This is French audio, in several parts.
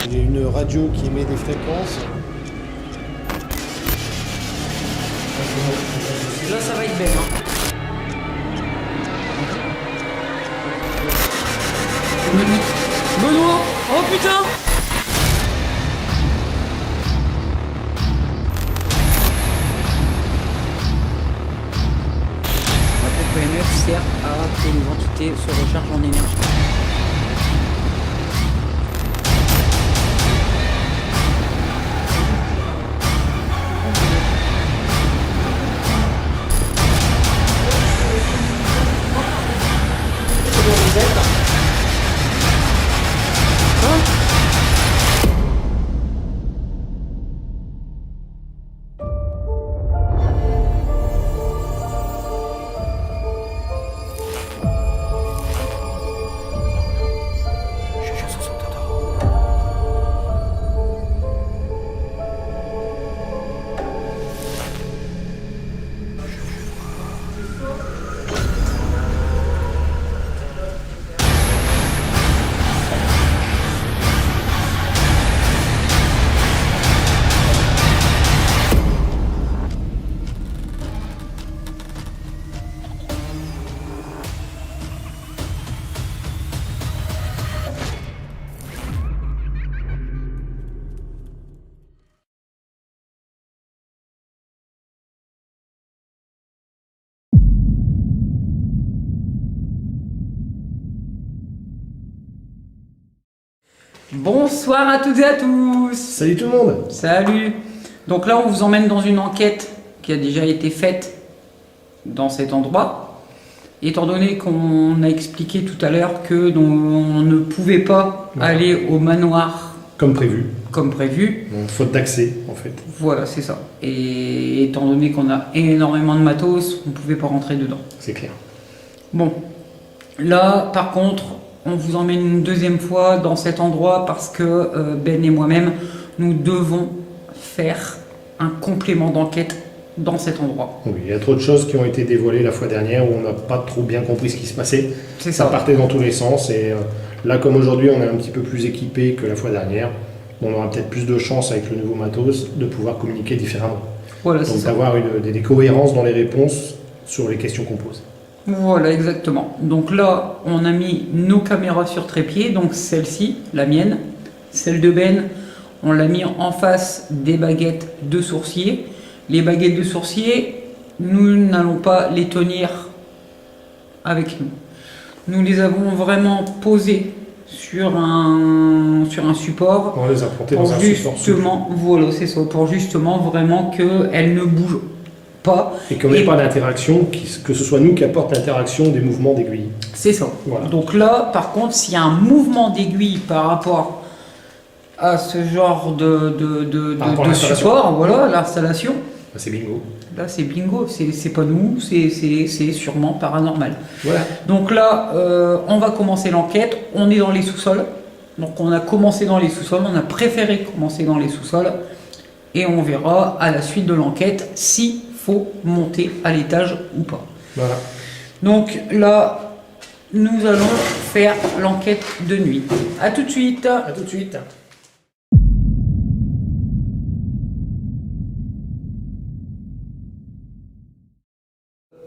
Il y a une radio qui émet des fréquences. Là, ça va être belle, hein. Benoît! Oh putain! La pompe PMF sert à que les entités se rechargent en énergie. Bonsoir à toutes et à tous. Salut tout le monde. Salut. Donc là, on vous emmène dans une enquête qui a déjà été faite dans cet endroit. Étant donné qu'on a expliqué tout à l'heure que on ne pouvait pas aller au manoir Comme prévu. comme prévu. Donc, faute d'accès en fait. Voilà, c'est ça. Et étant donné qu'on a énormément de matos, on ne pouvait pas rentrer dedans. C'est clair. Bon, là, par contre, on vous emmène une deuxième fois dans cet endroit parce que Ben et moi-même, nous devons faire un complément d'enquête dans cet endroit. Oui, il y a trop de choses qui ont été dévoilées la fois dernière où on n'a pas trop bien compris ce qui se passait. C'est Ça ça. partait dans tous les sens et là comme aujourd'hui on est un petit peu plus équipé que la fois dernière, on aura peut-être plus de chance avec le nouveau matos de pouvoir communiquer différemment. Voilà, c'est Donc ça. d'avoir des cohérences dans les réponses sur les questions qu'on pose. Voilà, exactement. Donc là, on a mis nos caméras sur trépied, donc celle-ci, la mienne, celle de Ben, on l'a mis en face des baguettes de sourcier. Les baguettes de sourcier, nous n'allons pas les tenir avec nous. Nous les avons vraiment posées sur un support On va les implanter pour dans un support souple. justement, voilà, c'est ça, pour justement vraiment qu'elles ne bougent pas. Et qu'on n'ait pas d'interaction, que ce soit nous qui apporte l'interaction des mouvements d'aiguille. C'est ça. Voilà. Donc là, par contre, s'il y a un mouvement d'aiguille par rapport à ce genre Par rapport à de l'installation. support, voilà, l'installation, Bah, c'est bingo. là c'est bingo, c'est pas nous, c'est sûrement paranormal. Voilà. Donc là, on va commencer l'enquête, on est dans les sous-sols, donc on a commencé dans les sous-sols, on a préféré commencer dans les sous-sols, et on verra à la suite de l'enquête s'il faut monter à l'étage ou pas. Voilà. Donc là, nous allons faire l'enquête de nuit. A tout de suite. À tout de suite.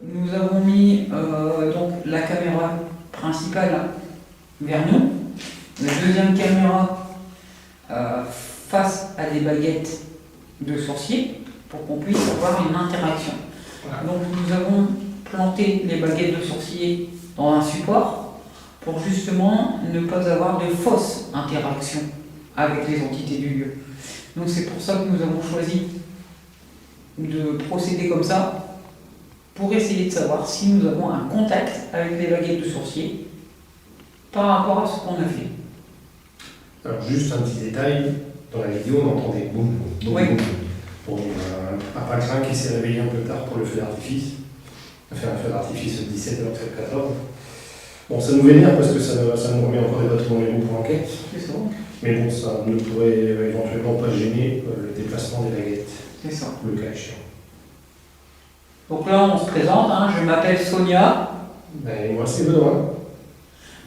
Nous avons mis donc la caméra principale vers nous, la deuxième caméra face à des baguettes de sourcier pour qu'on puisse avoir une interaction. Voilà. Donc nous avons planté les baguettes de sourcier dans un support pour justement ne pas avoir de fausses interactions avec les entités du lieu. Donc c'est pour ça que nous avons choisi de procéder comme ça pour essayer de savoir si nous avons un contact avec les baguettes de sourcier par rapport à ce qu'on a fait. Alors juste un petit détail, dans la vidéo on entendait boum, boum, Oui. boum. Bon, un pagrin qui s'est réveillé un peu tard pour le feu d'artifice. On a fait un feu d'artifice le 17 alors que c'est le 14. Bon, ça nous vénère parce que ça nous remet encore des bâtons dans les roues pour l'enquête. C'est ça. Mais bon, ça ne pourrait éventuellement pas gêner le déplacement des baguettes, C'est ça. le cas échéant. Donc là on se présente, hein, je m'appelle Sonia. Ben, moi c'est Benoît.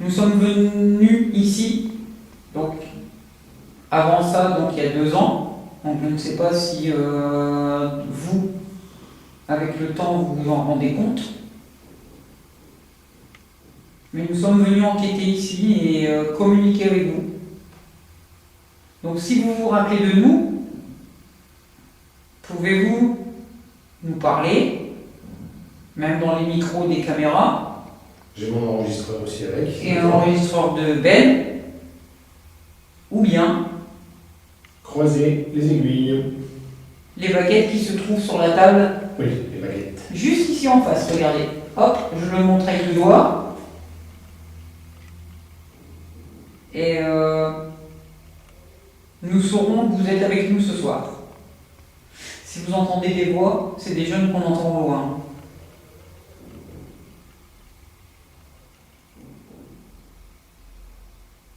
Nous sommes venus ici, donc avant ça, donc il y a 2 ans, donc je ne sais pas si vous, avec le temps, vous vous en rendez compte, mais nous sommes venus enquêter ici et communiquer avec vous. Donc si vous vous rappelez de nous, pouvez-vous nous parler, même dans les micros des caméras, J'ai mon enregistreur aussi avec. et un enregistreur de Ben, ou bien Croiser les aiguilles. les baguettes qui se trouvent sur la table, Oui, les baguettes. juste ici en face, regardez. Hop, je le montre avec le doigt. Et nous saurons que vous êtes avec nous ce soir. Si vous entendez des voix, c'est des jeunes qu'on entend au loin.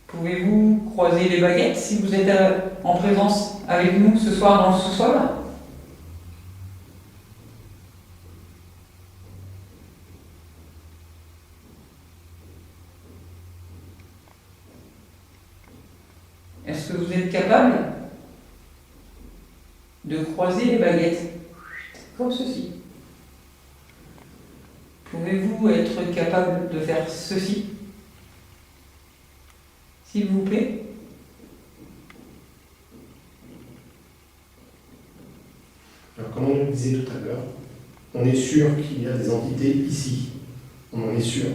Pouvez-vous croiser les baguettes si vous êtes en présence avec nous ce soir dans le sous-sol? Est-ce que vous êtes capable de croiser les baguettes comme ceci? Pouvez-vous être capable de faire ceci? S'il vous plaît. Alors, comme on le disait tout à l'heure, on est sûr qu'il y a des entités ici. On en est sûr.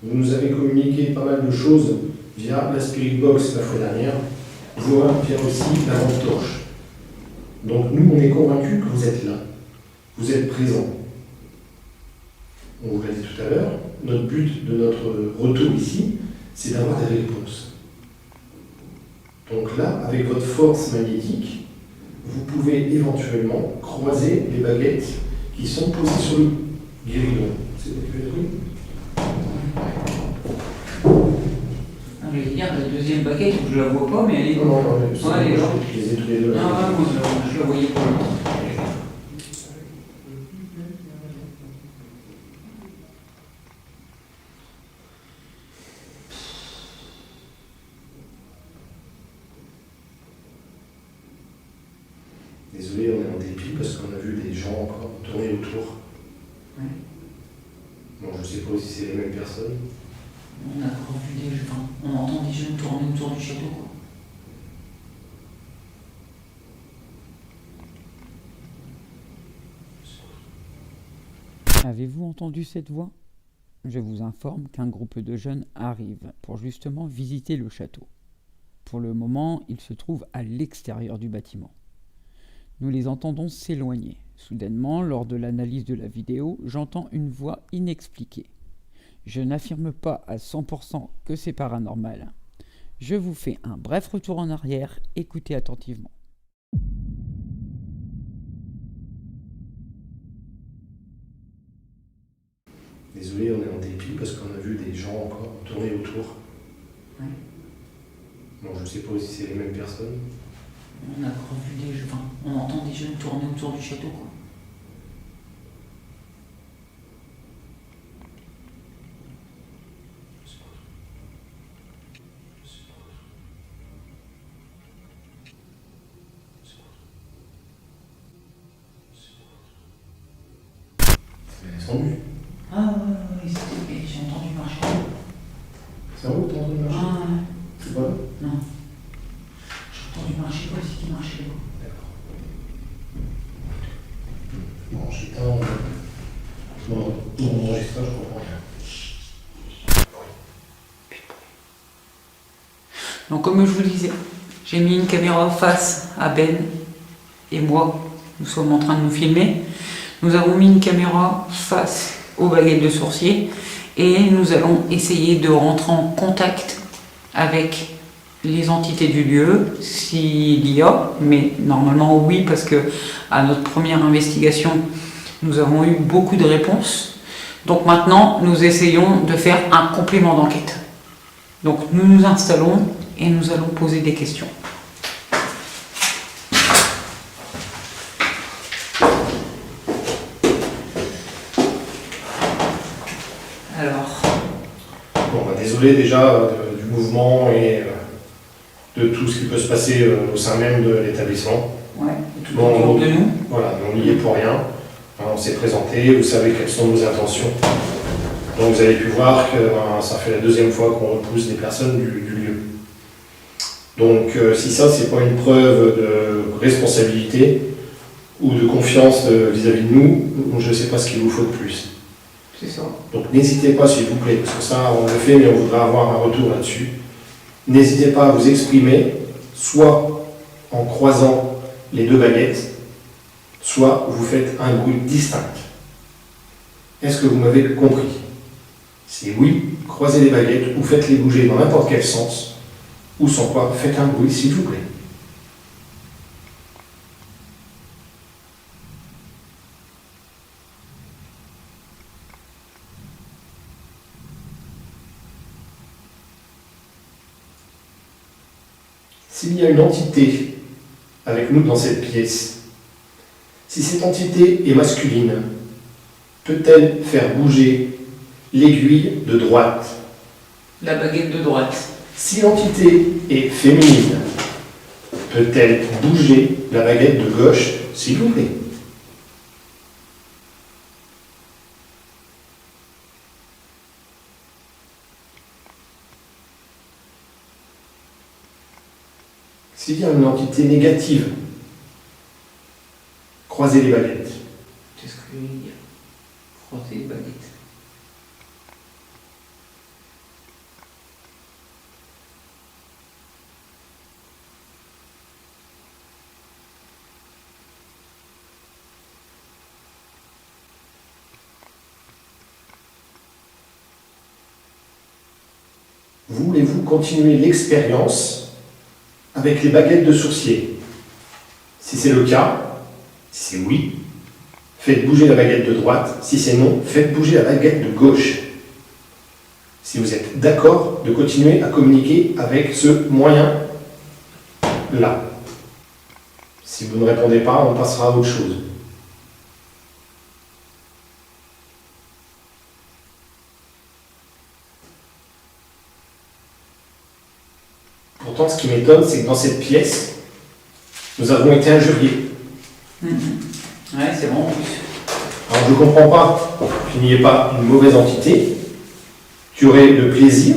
Vous nous avez communiqué pas mal de choses via la Spirit Box la fois dernière, voire via aussi la lampe torche. Donc nous, on est convaincus que vous êtes là. Vous êtes présents. On vous l'a dit tout à l'heure, notre but de notre retour ici, c'est d'avoir des réponses. Donc là, avec votre force magnétique, vous pouvez éventuellement croiser les baguettes qui sont posées sur le guéridon. C'est oui. Je vais dire, la deuxième baguette, je la vois pas, mais elle est. Non, elle est là. je les ai tous les deux là. Non, moi, je la voyais pas. Désolé, on est en dépit parce qu'on a vu des gens encore tourner autour. Ouais. Bon, je sais pas si c'est les mêmes personnes. On a encore vu des jeunes, on entend des jeunes tourner autour du château, quoi. Avez-vous entendu cette voix? Je vous informe qu'un groupe de jeunes arrive pour justement visiter le château. Pour le moment, ils se trouvent à l'extérieur du bâtiment. Nous les entendons s'éloigner. Soudainement, lors de l'analyse de la vidéo, j'entends une voix inexpliquée. Je n'affirme pas à 100% que c'est paranormal. Je vous fais un bref retour en arrière, écoutez attentivement. Désolé, on est en dépit parce qu'on a vu des gens encore tourner autour. Ouais. Bon, je sais pas si c'est les mêmes personnes. On a encore vu des jeunes, on entend des jeunes tourner autour du château, quoi. C'est descendu. Ah oui, j'ai entendu marcher. C'est où t'as entendu marcher? Ah ouais. C'est pas là? Non. J'ai entendu marcher, quoi, c'est qui marchait là. D'accord. Bon, j'éteins. Mon enregistreur, je comprends rien. Donc comme je vous le disais, j'ai mis une caméra face à Ben et moi. Nous sommes en train de nous filmer. Nous avons mis une caméra face aux baguettes de sourcier et nous allons essayer de rentrer en contact avec les entités du lieu, s'il y a, mais normalement oui, parce que à notre première investigation, nous avons eu beaucoup de réponses. Donc maintenant, nous essayons de faire un complément d'enquête. Donc nous nous installons et nous allons poser des questions. Alors, Bon, bah, désolé déjà du mouvement et de tout ce qui peut se passer au sein même de l'établissement. Ouais, tout Bon, autour de nous. Voilà, on n'y est pour rien. On s'est présenté, vous savez quelles sont nos intentions. Donc vous avez pu voir que ça fait la deuxième fois qu'on repousse des personnes du lieu. Donc si ça, c'est pas une preuve de responsabilité ou de confiance vis-à-vis de nous, je ne sais pas ce qu'il vous faut de plus. C'est ça. Donc n'hésitez pas, s'il vous plaît, parce que ça, on le fait, mais on voudrait avoir un retour là-dessus. N'hésitez pas à vous exprimer, soit en croisant les deux baguettes, soit vous faites un bruit distinct. Est-ce que vous m'avez compris? Si oui, croisez les baguettes ou faites-les bouger dans n'importe quel sens, ou sans quoi, faites un bruit, s'il vous plaît. S'il y a une entité avec nous dans cette pièce, si cette entité est masculine, peut-elle faire bouger l'aiguille de droite? La baguette de droite. Si l'entité est féminine, peut-elle bouger la baguette de gauche, s'il vous plaît? S'il y a une entité négative, croisez les baguettes. C'est ce que je voulais dire. Frotter les baguettes. Voulez-vous continuer l'expérience avec les baguettes de sourcier? Si c'est le cas, si c'est oui, faites bouger la baguette de droite. Si c'est non, faites bouger la baguette de gauche. Si vous êtes d'accord de continuer à communiquer avec ce moyen-là. Si vous ne répondez pas, on passera à autre chose. Pourtant, ce qui m'étonne, c'est que dans cette pièce, nous avons été injuriés. Ouais, c'est bon en plus. Alors, je ne comprends pas qu'il n'y ait pas une mauvaise entité qui aurait le plaisir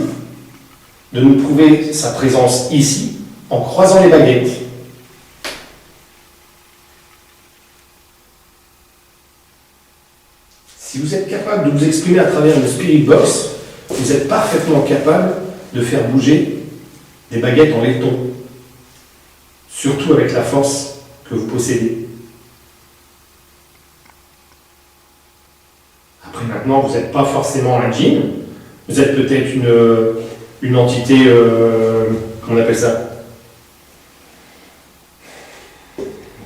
de nous prouver sa présence ici en croisant les baguettes. Si vous êtes capable de vous exprimer à travers une spirit box, vous êtes parfaitement capable de faire bouger des baguettes en laiton, surtout avec la force que vous possédez. Après maintenant, vous n'êtes pas forcément un djinn, vous êtes peut-être une entité, comment on appelle ça?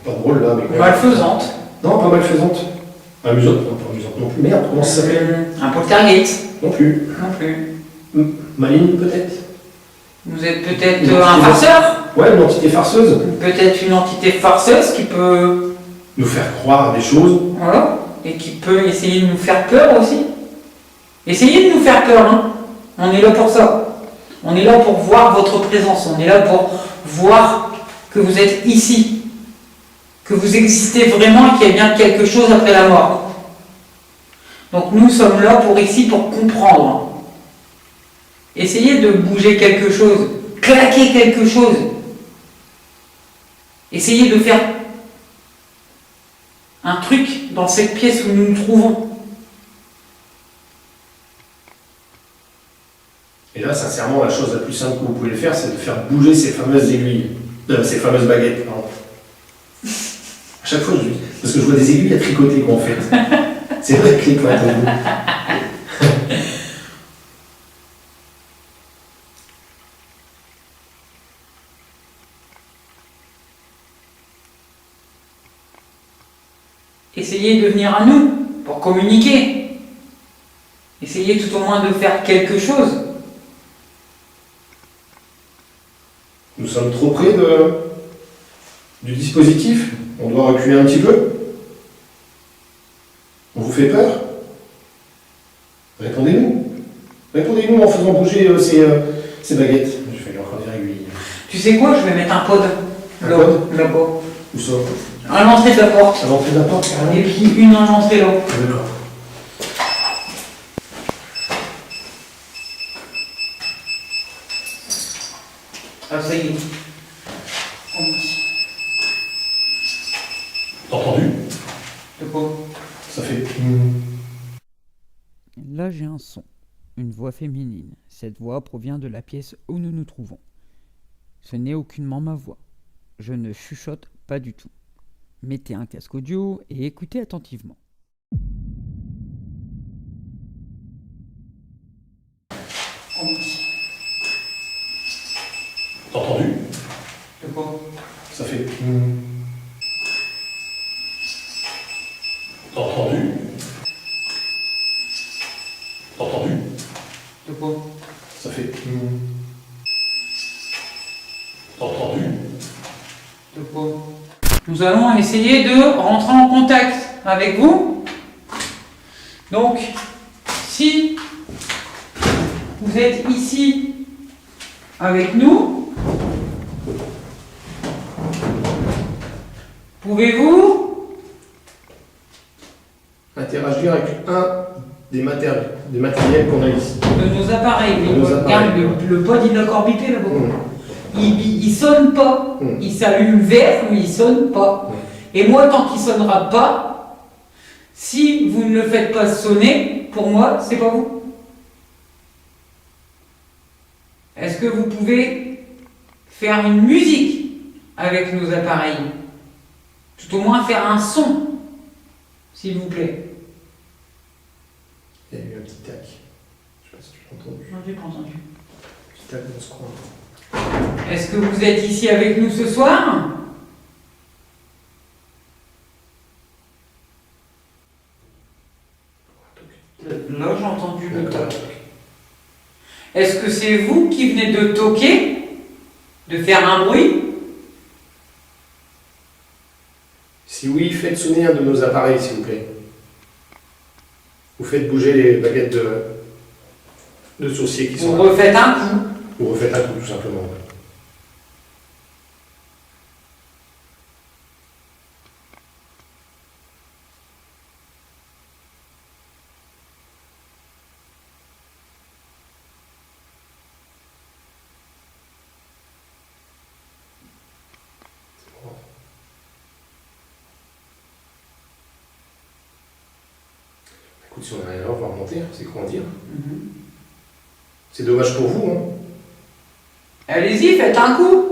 Pas drôle là, mais quoi? Malfaisante. Non, pas malfaisante. Amusante, non, pas amusante non plus. Merde, comment ça s'appelle? Un poltergeist. Non plus. Non plus. Maligne peut-être? Vous êtes peut-être Une un entité- farceur. Ouais, une entité farceuse. Peut-être une entité farceuse qui peut... Nous faire croire des choses. Voilà. Et qui peut essayer de nous faire peur aussi. Essayez de nous faire peur, hein. On est là pour ça. On est là pour voir votre présence. On est là pour voir que vous êtes ici. Que vous existez vraiment et qu'il y a bien quelque chose après la mort. Donc nous sommes là pour ici pour comprendre. Essayez de bouger quelque chose. Claquer quelque chose. Essayez de faire un truc dans cette pièce où nous nous trouvons. Et là, sincèrement, la chose la plus simple que vous pouvez faire, c'est de faire bouger ces fameuses aiguilles, ces fameuses baguettes. Pardon. À chaque fois, parce que je vois des aiguilles à tricoter, quoi, en fait. C'est vrai que les pointes, Essayez de venir à nous pour communiquer. Essayez tout au moins de faire quelque chose. Nous sommes trop près du dispositif. On doit reculer un petit peu. On vous fait peur? Répondez-nous. Répondez-nous en faisant bouger ces baguettes. Je vais encore dire aiguille. Tu sais quoi, je vais mettre un pod. Un Là, pod là-bas. Où ça? À l'entrée de la porte. À l'entrée de la porte, carrément. Et puis une à l'entrée là. D'accord. Ah, ça y est. On dit. T'as entendu? De quoi? Ça fait. Là, j'ai un son, une voix féminine. Cette voix provient de la pièce où nous nous trouvons. Ce n'est aucunement ma voix. Je ne chuchote pas du tout. Mettez un casque audio et écoutez attentivement. On dit. T'as entendu? De quoi? Ça fait. T'as entendu? T'as entendu? De quoi? Ça fait. T'as entendu? De quoi? Nous allons essayer de rentrer en contact avec vous. Donc, si vous êtes ici avec nous, pouvez-vous Interagir avec un des matériels qu'on a ici. de nos appareils, De nos regarde, appareils. le pod il a encore bipé là-bas. Il sonne pas. Il s'allume vert, mais il sonne pas. Et moi, tant qu'il sonnera pas, si vous ne le faites pas sonner, pour moi, c'est pas vous. Est-ce que vous pouvez faire une musique avec nos appareils? Tout au moins faire un son, s'il vous plaît. Il y a eu un petit tac. Je sais pas si tu l'as entendu. Non, j'ai pas entendu. Petit tac dans ce coin. Est-ce que vous êtes ici avec nous ce soir? Là, j'ai entendu le toc. Est-ce que c'est vous qui venez de toquer? De faire un bruit? Si oui, faites sonner un de nos appareils, s'il vous plaît. Vous faites bouger les baguettes de sourcier qui sont Vous là. refaites un coup. Vous refaites un coup, tout simplement. Écoute, si on n'a rien à voir, on va remonter, c'est comment dire. C'est dommage pour vous, hein. Allez-y, faites un coup.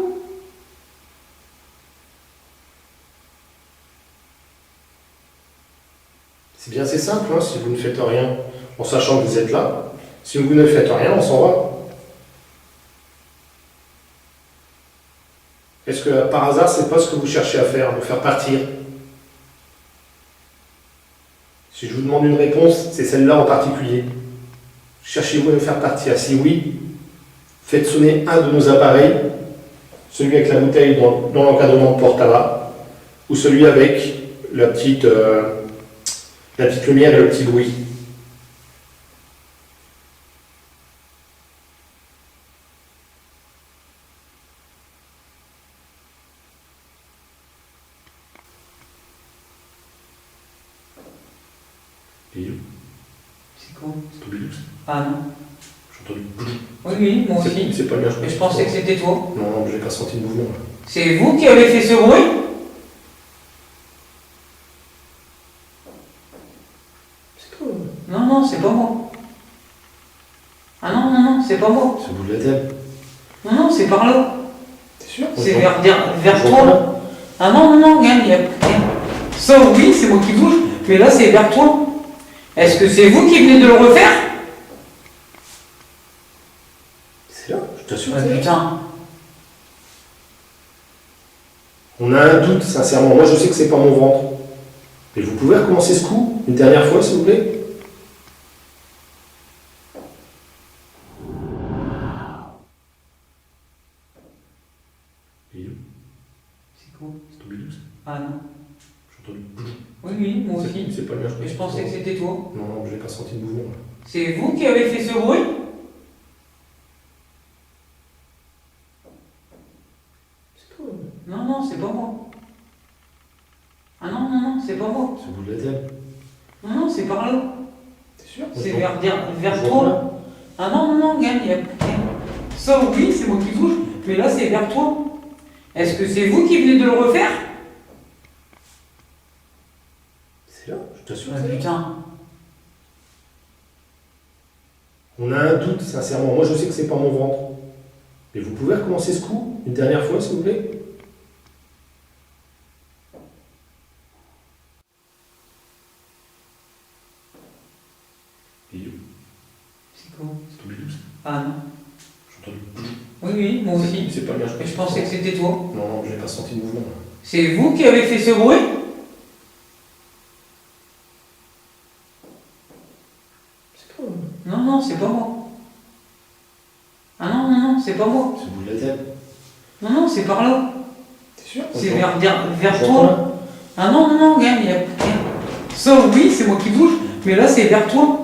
C'est bien assez simple, hein, si vous ne faites rien, en sachant que vous êtes là. Si vous ne faites rien, on s'en va. Est-ce que par hasard, c'est pas ce que vous cherchez à faire, nous faire partir? Si je vous demande une réponse, c'est celle-là en particulier. Cherchez-vous à nous faire partir? Si oui, faites sonner un de nos appareils, celui avec la bouteille dans l'encadrement de porte-tabac, ou celui avec la petite lumière et le petit bruit. Bilou, C'est quoi? c'est ton bilou, ça? Ah non. J'ai entendu boulou. Oui, oui, moi aussi. C'est pas bien, Et je pensais que c'était toi. Non, non, j'ai pas senti de mouvement. Là. C'est vous qui avez fait ce bruit? C'est toi, hein. Non, non, c'est pas moi. Ah non, non, non, c'est pas moi. C'est au bout de la table. Non, non, c'est par là. T'es sûr? C'est vers Je toi. vois. Ah non, non, non, regarde, il y a rien. Ça, oui, c'est moi qui bouge, mais là, c'est vers toi. Est-ce que c'est vous qui venez de le refaire? C'est là, je t'assure. Ah, c'est là. putain. On a un doute, sincèrement. Moi, je sais que c'est pas mon ventre. Mais vous pouvez recommencer ce coup une dernière fois, s'il vous plaît? Bilou, C'est quoi? c'est ton bilou, ça? Ah non. J'ai entendu boulou. Oui, oui, moi aussi. C'est pas bien, Et je pensais que c'était toi. Non, non, j'ai pas senti de mouvement. Là. C'est vous qui avez fait ce bruit? Non, non, c'est pas moi. Ah non, non, non, c'est pas moi. C'est au bout de la table. Non, non, c'est par là. T'es sûr? C'est Je vers vois toi. Ah non, non, non, gagne, ça oui, c'est moi qui bouge, mais là c'est vers toi. Est-ce que c'est vous qui venez de le refaire? C'est là, je t'assure. Ah c'est là. putain. On a un doute, sincèrement. Moi, je sais que c'est pas mon ventre. Mais vous pouvez recommencer ce coup une dernière fois, s'il vous plaît? Bidou. C'est quoi? C'est ton bidou, ça? Ah non. J'ai entendu bidou. Oui, oui, moi aussi. C'est pas bien, Et je pensais que c'était toi. Non, non, j'ai pas senti de mouvement. C'est vous qui avez fait ce bruit? C'est pas. Non, non, c'est pas moi. Ah non, non, non, c'est pas moi. C'est au bout de la table. Non, non, c'est par là. T'es sûr? C'est vers J'entends. toi. Ah non, non, non, gagne, ça oui, c'est moi qui bouge, mais là c'est vers toi.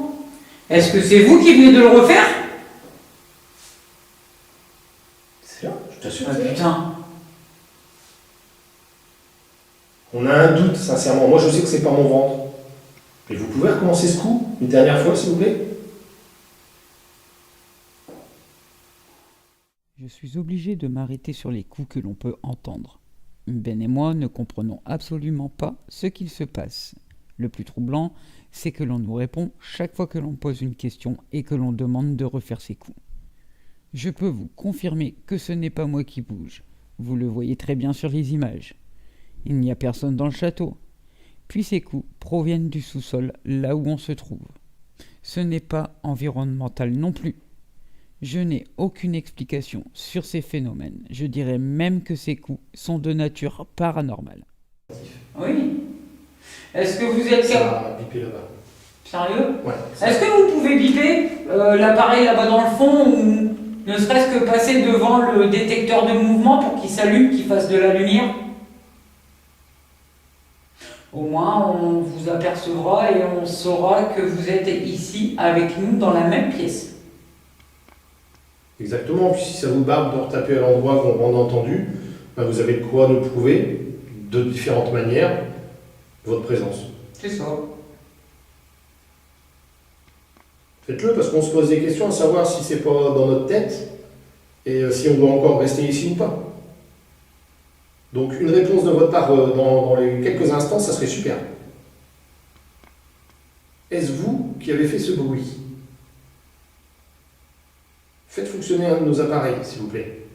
Est-ce que c'est vous qui venez de le refaire? C'est là, je t'assure. Ah c'est là. putain. On a un doute, sincèrement. Moi, je sais que c'est pas mon ventre. Mais vous pouvez recommencer ce coup une dernière fois, s'il vous plaît? Je suis obligé de m'arrêter sur les coups que l'on peut entendre. Ben et moi ne comprenons absolument pas ce qu'il se passe. Le plus troublant, c'est que l'on nous répond chaque fois que l'on pose une question et que l'on demande de refaire ses coups. Je peux vous confirmer que ce n'est pas moi qui bouge. Vous le voyez très bien sur les images. Il n'y a personne dans le château. Puis ces coups proviennent du sous-sol, là où on se trouve. Ce n'est pas environnemental non plus. Je n'ai aucune explication sur ces phénomènes. Je dirais même que ces coups sont de nature paranormale. Oui. Est-ce que vous êtes Ça capable... va biper là-bas. Sérieux? Ouais. Est-ce que vous pouvez biper l'appareil là-bas dans le fond ou ne serait-ce que passer devant le détecteur de mouvement pour qu'il s'allume, qu'il fasse de la lumière? Au moins, on vous apercevra et on saura que vous êtes ici avec nous dans la même pièce. Exactement. Puis si ça vous barbe de retaper à l'endroit qu'on a entendu, ben vous avez de quoi nous prouver de différentes manières votre présence. C'est ça. Faites-le parce qu'on se pose des questions à savoir si c'est pas dans notre tête et si on doit encore rester ici ou pas. Donc une réponse de votre part dans les quelques instants, ça serait super. Est-ce vous qui avez fait ce bruit? Faites fonctionner un de nos appareils, s'il vous plaît.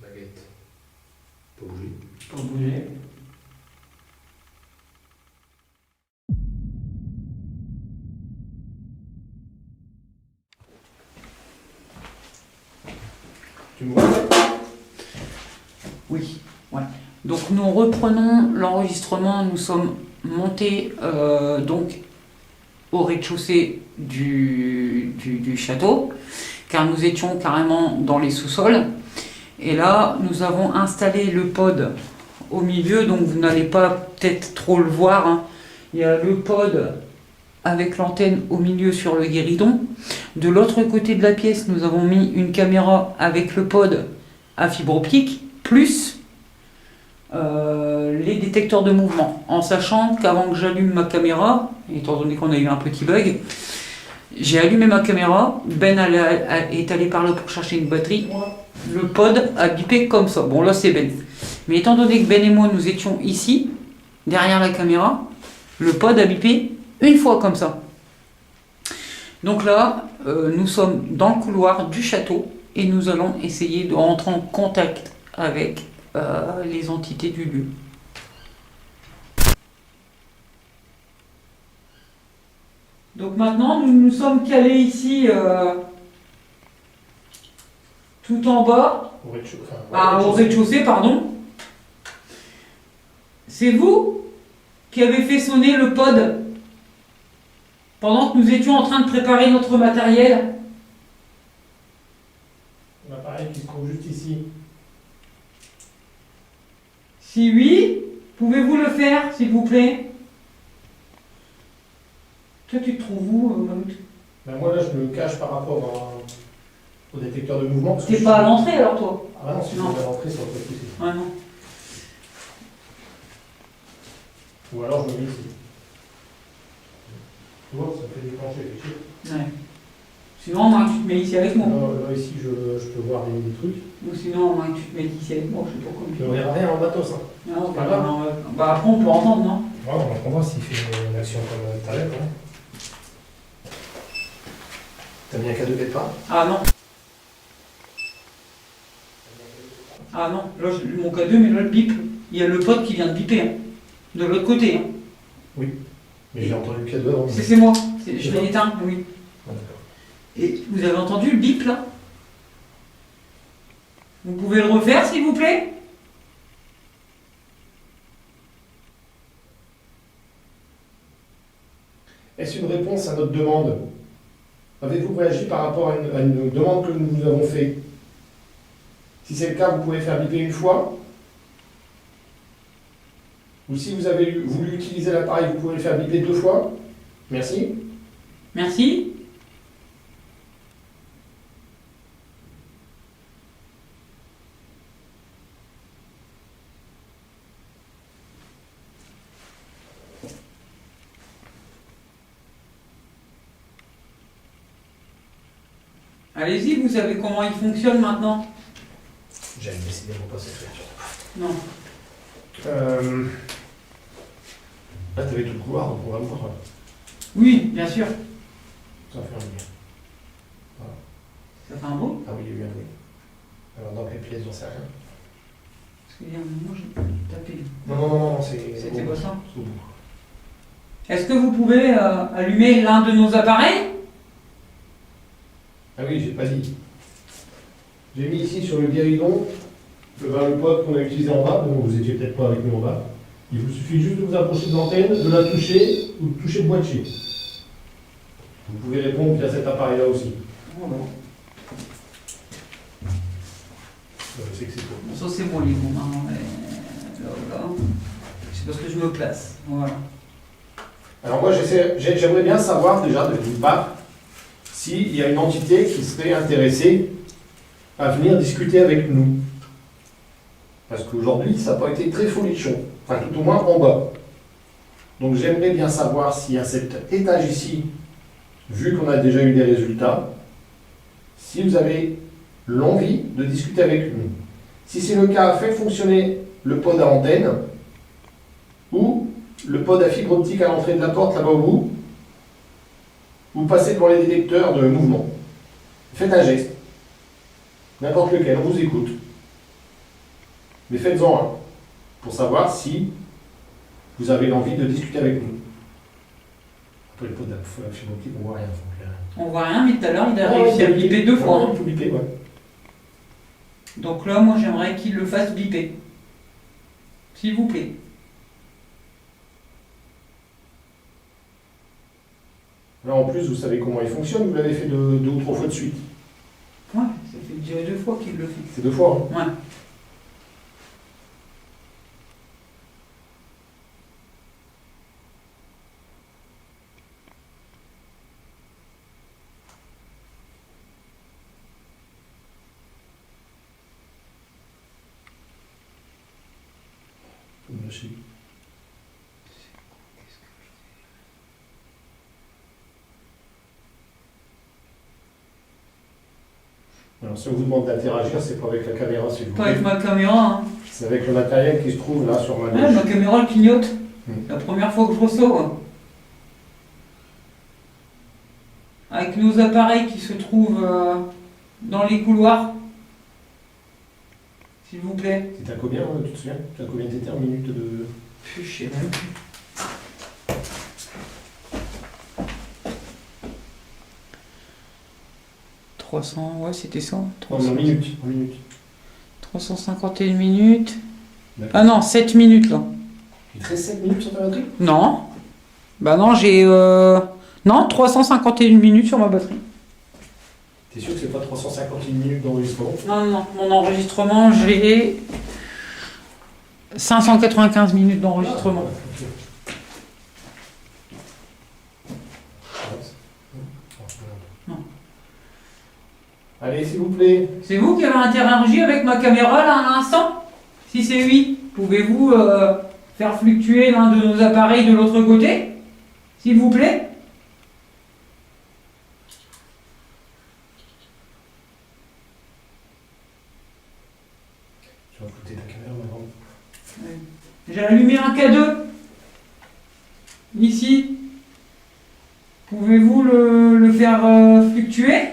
Baguette. Pas bouger. Pas bouger. Tu me vois? Oui, ouais. Donc nous reprenons l'enregistrement, nous sommes montés donc au rez-de-chaussée du château, car nous étions carrément dans les sous-sols. Et là, nous avons installé le pod au milieu, donc vous n'allez pas peut-être trop le voir, hein. Il y a le pod avec l'antenne au milieu sur le guéridon. De l'autre côté de la pièce, nous avons mis une caméra avec le pod à fibre optique, plus les détecteurs de mouvement. En sachant qu'avant que j'allume ma caméra, étant donné qu'on a eu un petit bug, j'ai allumé ma caméra, Ben est allé par là pour chercher une batterie, le pod a bipé comme ça. Bon là c'est Ben. Mais étant donné que Ben et moi nous étions ici, derrière la caméra, le pod a bipé une fois comme ça. Donc là, nous sommes dans le couloir du château et nous allons essayer de rentrer en contact avec les entités du lieu. Donc maintenant, nous nous sommes calés ici, tout en bas, Au rez-de-chaussée. au rez-de-chaussée, pardon. C'est vous qui avez fait sonner le pod pendant que nous étions en train de préparer notre matériel. L'appareil qui se trouve juste ici. Si oui, pouvez-vous le faire, s'il vous plaît? Toi, tu te trouves où, Mahmoud? Ben moi là, je me cache par rapport au détecteur de mouvement. Parce que T'es pas à l'entrée alors, toi? Ah non, si Non. vous avez rentré sur le côté. Ah non. Ou alors je me mets ici. Tu vois, ça fait déclencher, effectivement. Ouais. Sinon, moi, tu te mets ici avec moi. Là, ici, je peux voir des trucs. Ou sinon, moi, tu te mets ici avec moi, je sais pas comment. Je ne verrai rien en matos. Hein. Non, Pas grave. bah après, on peut entendre, non? Ouais, on voit s'il fait une action comme tout à l'heure. Hein. T'as mis un cadeau quelque part? Ah non. Ah non, là, mon K2, mais là, le bip. Il y a le pote qui vient de biper, hein. De l'autre côté. Hein. Oui. Mais j'ai entendu le cadeau avant. C'est moi. Je l'ai éteint, oui. Ah, d'accord. Et vous avez entendu le bip, là? Vous pouvez le refaire, s'il vous plaît? Est-ce une réponse à notre demande? Avez-vous réagi par rapport à une demande que nous vous avons faite? Si c'est le cas, vous pouvez faire biper une fois. Ou si vous avez voulu utiliser l'appareil, vous pouvez le faire biper 2 fois. Merci. Merci. Allez-y, vous savez comment il fonctionne maintenant? J'aime décidément pas cette ouverture. Non. Là, tu avais tout le couloir, donc on va voir. Oui, bien sûr. Ça va faire un bien. Ça fait un bruit? Ah oui, il y a eu un bruit. Alors, dans quelle pièce, j'en sais rien. Parce qu'il y a un moment, j'ai tapé. Non, c'est. C'était quoi ça? C'est au bout. Est-ce que vous pouvez allumer l'un de nos appareils? Ah oui, j'ai pas dit. J'ai mis ici sur le guéridon le pod qu'on a utilisé en bas, donc vous étiez peut-être pas avec nous en bas. Il vous suffit juste de vous approcher de l'antenne, de la toucher ou de toucher le boîtier. Vous pouvez répondre via cet appareil-là aussi. Oh, bon. Je sais que c'est pour. Bon, ça c'est bon les bons, hein, là. C'est parce que je me place. Voilà. Alors moi, j'aimerais bien savoir déjà, de toute part, s'il y a une entité qui serait intéressée à venir discuter avec nous. Parce qu'aujourd'hui, ça n'a pas été très folichon. Enfin, tout au moins en bas. Donc j'aimerais bien savoir si à cet étage ici, vu qu'on a déjà eu des résultats, si vous avez l'envie de discuter avec nous. Si c'est le cas, faites fonctionner le pod à antenne ou le pod à fibre optique à l'entrée de la porte là-bas au bout. Vous passez devant les détecteurs de mouvement. Faites un geste. N'importe lequel, on vous écoute. Mais faites-en un pour savoir si vous avez l'envie de discuter avec nous. Après le pod à fibre optique, on voit rien. On voit rien, mais tout à l'heure il a réussi à biper 2 fois. Hein. Il faut biper, ouais. Donc là, moi j'aimerais qu'il le fasse biper. S'il vous plaît. Là en plus, vous savez comment il fonctionne, vous l'avez fait 2 ou 3 fois de suite. Ouais, ça fait déjà 2 fois qu'il le fait. C'est 2 fois. Hein. Ouais. Merci. Alors si on vous demande d'interagir, c'est pas avec la caméra, s'il vous Pas plaît. avec ma caméra. Hein. C'est avec le matériel qui se trouve là sur ma Ouais, gauche. ma caméra elle clignote. Hmm. La première fois que je reçois. Ouais. Avec nos appareils qui se trouvent dans les couloirs. S'il vous plaît. C'était à combien, tu te souviens? Tu as combien d'étais en minutes de... Je sais même plus. Ouais, c'était ça. En minutes. En minutes. 351 minutes. D'accord. Ah non, 7 minutes là. Il te reste 7 minutes sur ta batterie? Non. Bah non, j'ai... Non, 351 minutes sur ma batterie. T'es sûr que c'est pas 351 minutes d'enregistrement? Non, non, mon enregistrement, j'ai 595 minutes d'enregistrement. Ah, ok. Allez, s'il vous plaît. C'est vous qui avez interagi avec ma caméra là à l'instant? Si c'est oui, pouvez-vous faire fluctuer l'un de nos appareils de l'autre côté? S'il vous plaît? Je vais foutre ta caméra maintenant. J'ai allumé un K2. Ici. Pouvez-vous le faire fluctuer?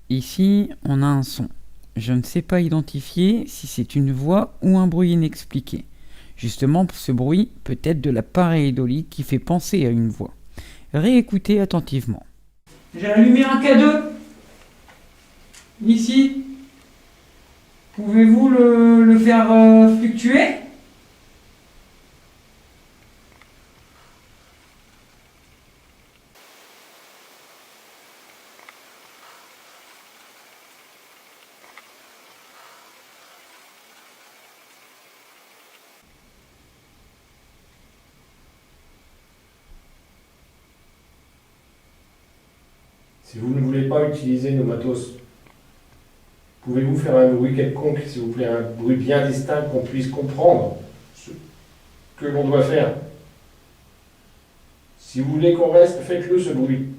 Ici, on a un son. Je ne sais pas identifier si c'est une voix ou un bruit inexpliqué. Justement, ce bruit peut être de la pareidolie qui fait penser à une voix. Réécoutez attentivement. J'ai allumé un K2. Ici. Pouvez-vous le faire fluctuer? Si vous ne voulez pas utiliser nos matos, pouvez-vous faire un bruit quelconque, s'il vous plaît, un bruit bien distinct qu'on puisse comprendre ce que l'on doit faire? Si vous voulez qu'on reste, faites-le ce bruit.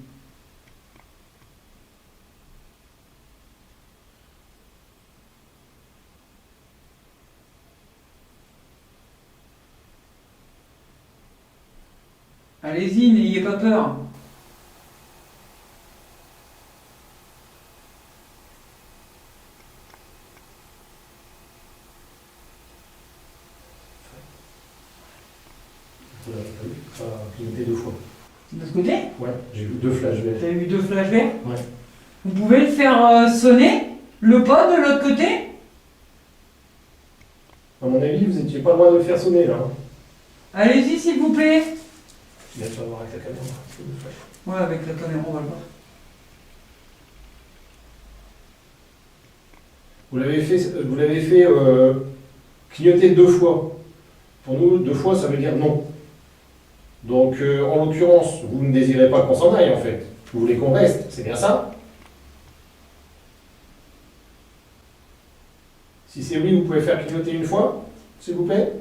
Allez-y, n'ayez pas peur. Ça a clignoté 2 fois. De ce côté? Ouais, j'ai vu 2 flashs verts. Vous avez eu 2 flashs verts? Ouais. Vous pouvez le faire sonner, le pod de l'autre côté? À mon avis, vous n'étiez pas loin de le faire sonner là. Allez-y, s'il vous plaît. Bien sûr, voir avec la caméra. Ouais, avec la caméra, on va le voir. Vous l'avez fait clignoter 2 fois. Pour nous, 2 fois, ça veut dire non. Donc, en l'occurrence, vous ne désirez pas qu'on s'en aille, en fait. Vous voulez qu'on reste, c'est bien ça? Si c'est oui, vous pouvez faire clignoter 1 fois, s'il vous plaît?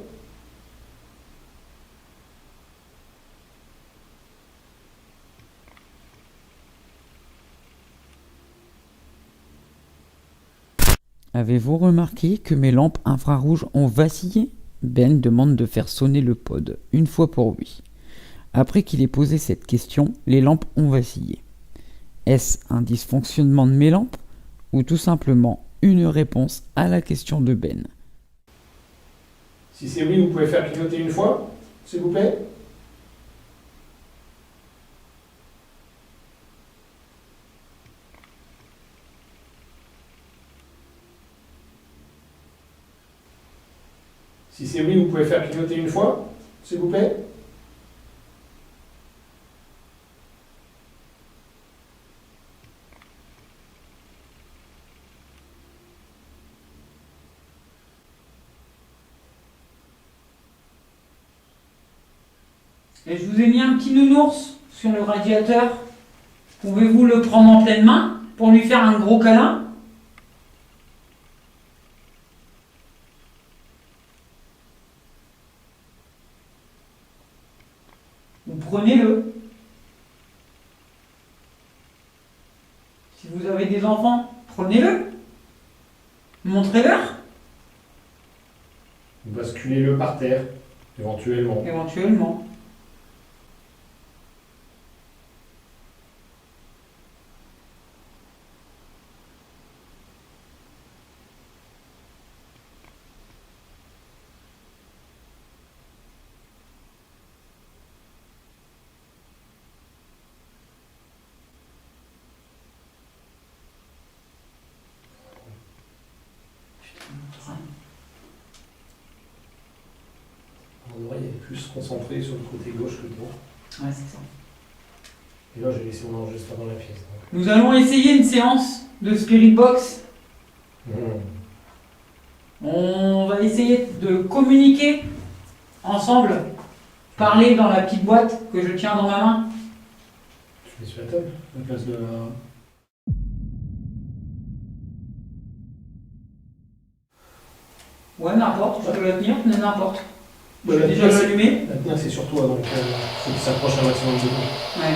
Avez-vous remarqué que mes lampes infrarouges ont vacillé? Ben demande de faire sonner le pod, 1 fois pour oui. Après qu'il ait posé cette question, les lampes ont vacillé. Est-ce un dysfonctionnement de mes lampes ou tout simplement une réponse à la question de Ben? Si c'est oui, vous pouvez faire clignoter 1 fois, s'il vous plaît? Si c'est oui, vous pouvez faire clignoter 1 fois, s'il vous plaît? Et je vous ai mis un petit nounours sur le radiateur. Pouvez-vous le prendre en pleine main pour lui faire un gros câlin? Ou prenez-le. Si vous avez des enfants, prenez-le. Montrez-leur. Basculez-le par terre, éventuellement. Éventuellement. On devrait être plus concentré sur le côté gauche que le droit. Ouais, c'est ça. Et là, j'ai laissé mon enregistreur dans la pièce. Nous allons essayer une séance de Spirit Box. On va essayer de communiquer ensemble parler dans la petite boîte que je tiens dans ma main? Tu mets sur la table, à la place de la... Ouais, n'importe, je peux la tenir, mais n'importe. Je Ouais, vais la déjà tenir, l'allumer. La tenir, c'est sur toi, donc faut qu'il s'approche un maximum de toi. Ouais.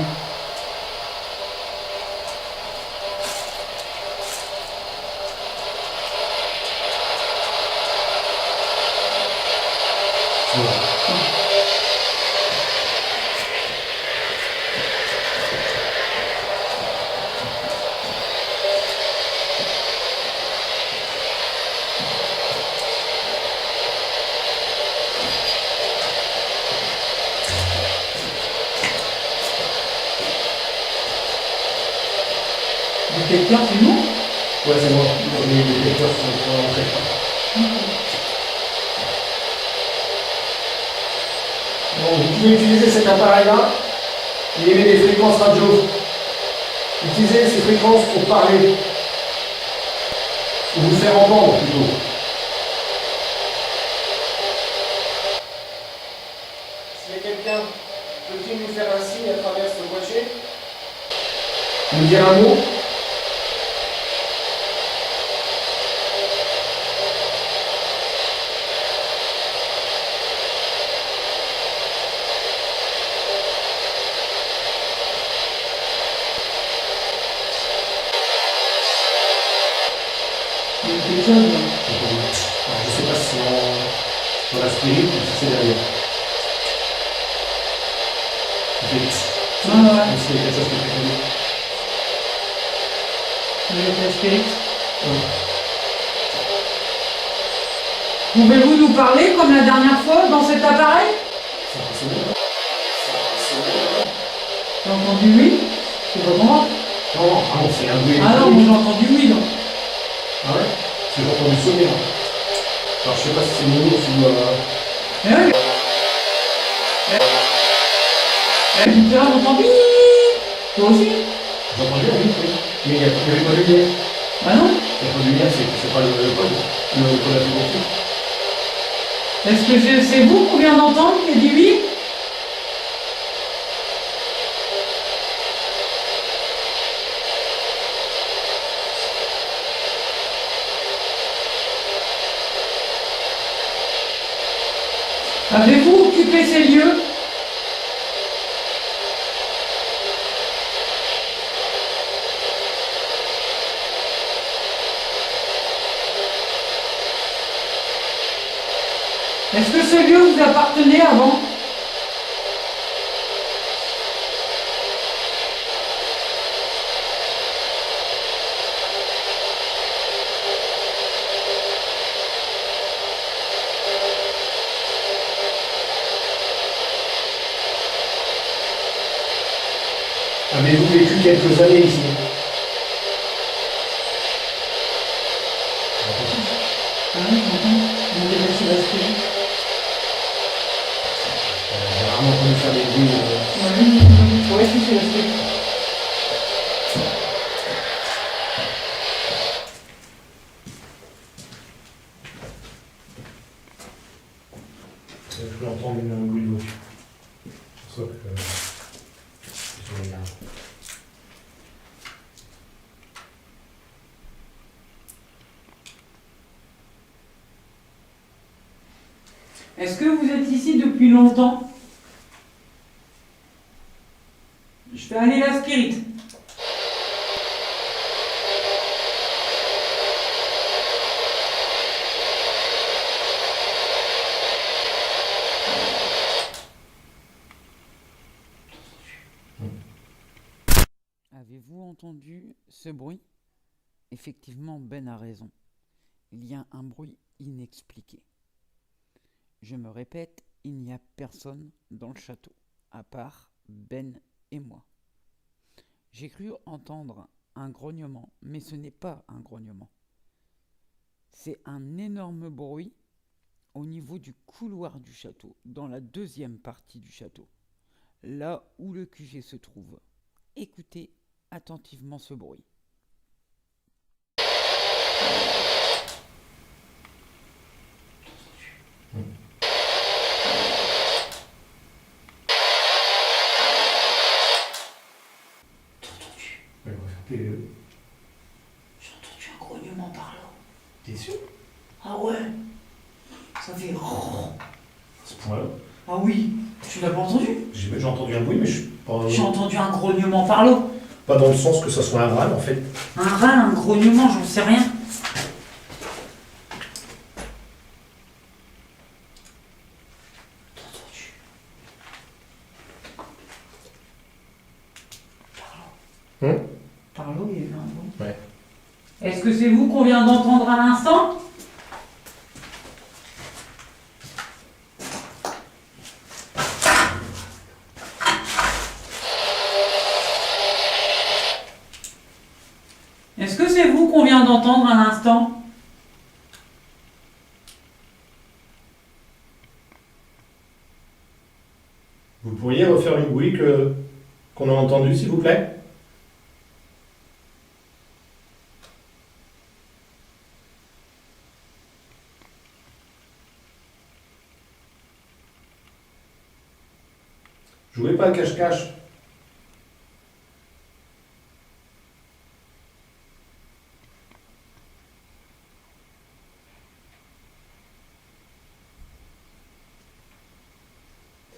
Le détecteur, c'est nous? Ouais, c'est moi. Les détecteurs sont pour l'entrée. Bon, vous pouvez utiliser cet appareil-là et émettre des fréquences radio. Utilisez ces fréquences pour parler. Ou vous faire entendre plutôt. S'il y a quelqu'un, peut-il nous faire un signe à travers ce boîtier? Nous dire un mot? Il y a quelque chose, là. Alors, je sais pas si c'est dans la spirit ou si c'est derrière. Ouais, ouais. Est-ce qu'il y a quelque chose qui est connu? Le spirit. Pouvez-vous nous parler comme la dernière fois dans cet appareil? C'est impressionnant. J'ai entendu oui. C'est pas moi. Non, ah non, c'est un bruit. Ah non, moi j'ai entendu oui donc. Ah ouais? J'ai entendu sonner là. Alors je sais pas si c'est mon ours ou... Mais oui. Mais putain, on entend oui. Toi aussi? J'ai entendu un bruit, oui. Mais il n'y avait pas de lumière. Bah non. Il n'y a pas de lumière, c'est pas le code. Le code applicatif. Est-ce que c'est vous qu'on vient d'entendre qui a dit oui? Avez-vous occupé ces lieux? Est-ce que ce lieu vous appartenait avant? Avez-vous vécu quelques années ici? Ah oui, j'entends. On est passé la spirit. J'ai rarement entendu faire des bruits. Ouais, si, c'est la spirit. Je peux entendre un bruit de voiture. C'est pour ça que... je regarde. Est-ce que vous êtes ici depuis longtemps? Je vais aller la spirit. Avez-vous entendu ce bruit? Effectivement, Ben a raison. Il y a un bruit inexpliqué. Je me répète, il n'y a personne dans le château, à part Ben et moi. J'ai cru entendre un grognement, mais ce n'est pas un grognement. C'est un énorme bruit au niveau du couloir du château, dans la deuxième partie du château, là où le QG se trouve. Écoutez attentivement ce bruit. PE. J'ai entendu un grognement par là. T'es sûr? Ah ouais. Ça fait... À ce point-là. Ah oui. Tu l'as pas entendu? J'ai entendu un bruit, mais je suis pas... J'ai entendu un grognement par là. Pas dans le sens que ça soit un râle, en fait. Un râle, un grognement, j'en sais rien. T'as entendu? Par là. Par là, il y a eu un bruit. Ouais. Est-ce que c'est vous qu'on vient d'entendre à l'instant? Est-ce que c'est vous qu'on vient d'entendre à l'instant? Vous pourriez refaire le bruit qu'on a entendu, s'il vous plaît? Jouez pas à cache-cache.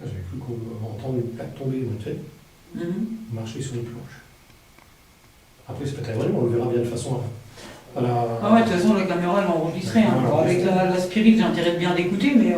J'avais cru qu'on entendait une plaque tomber, donc tu sais, marcher sur une planche. Après, c'est pas très vrai, mais on le verra bien de façon à la... Ah ouais, de toute façon, la caméra, elle a enregistré. Hein. Voilà. Alors, avec la Spirit, j'ai intérêt de bien l'écouter, mais...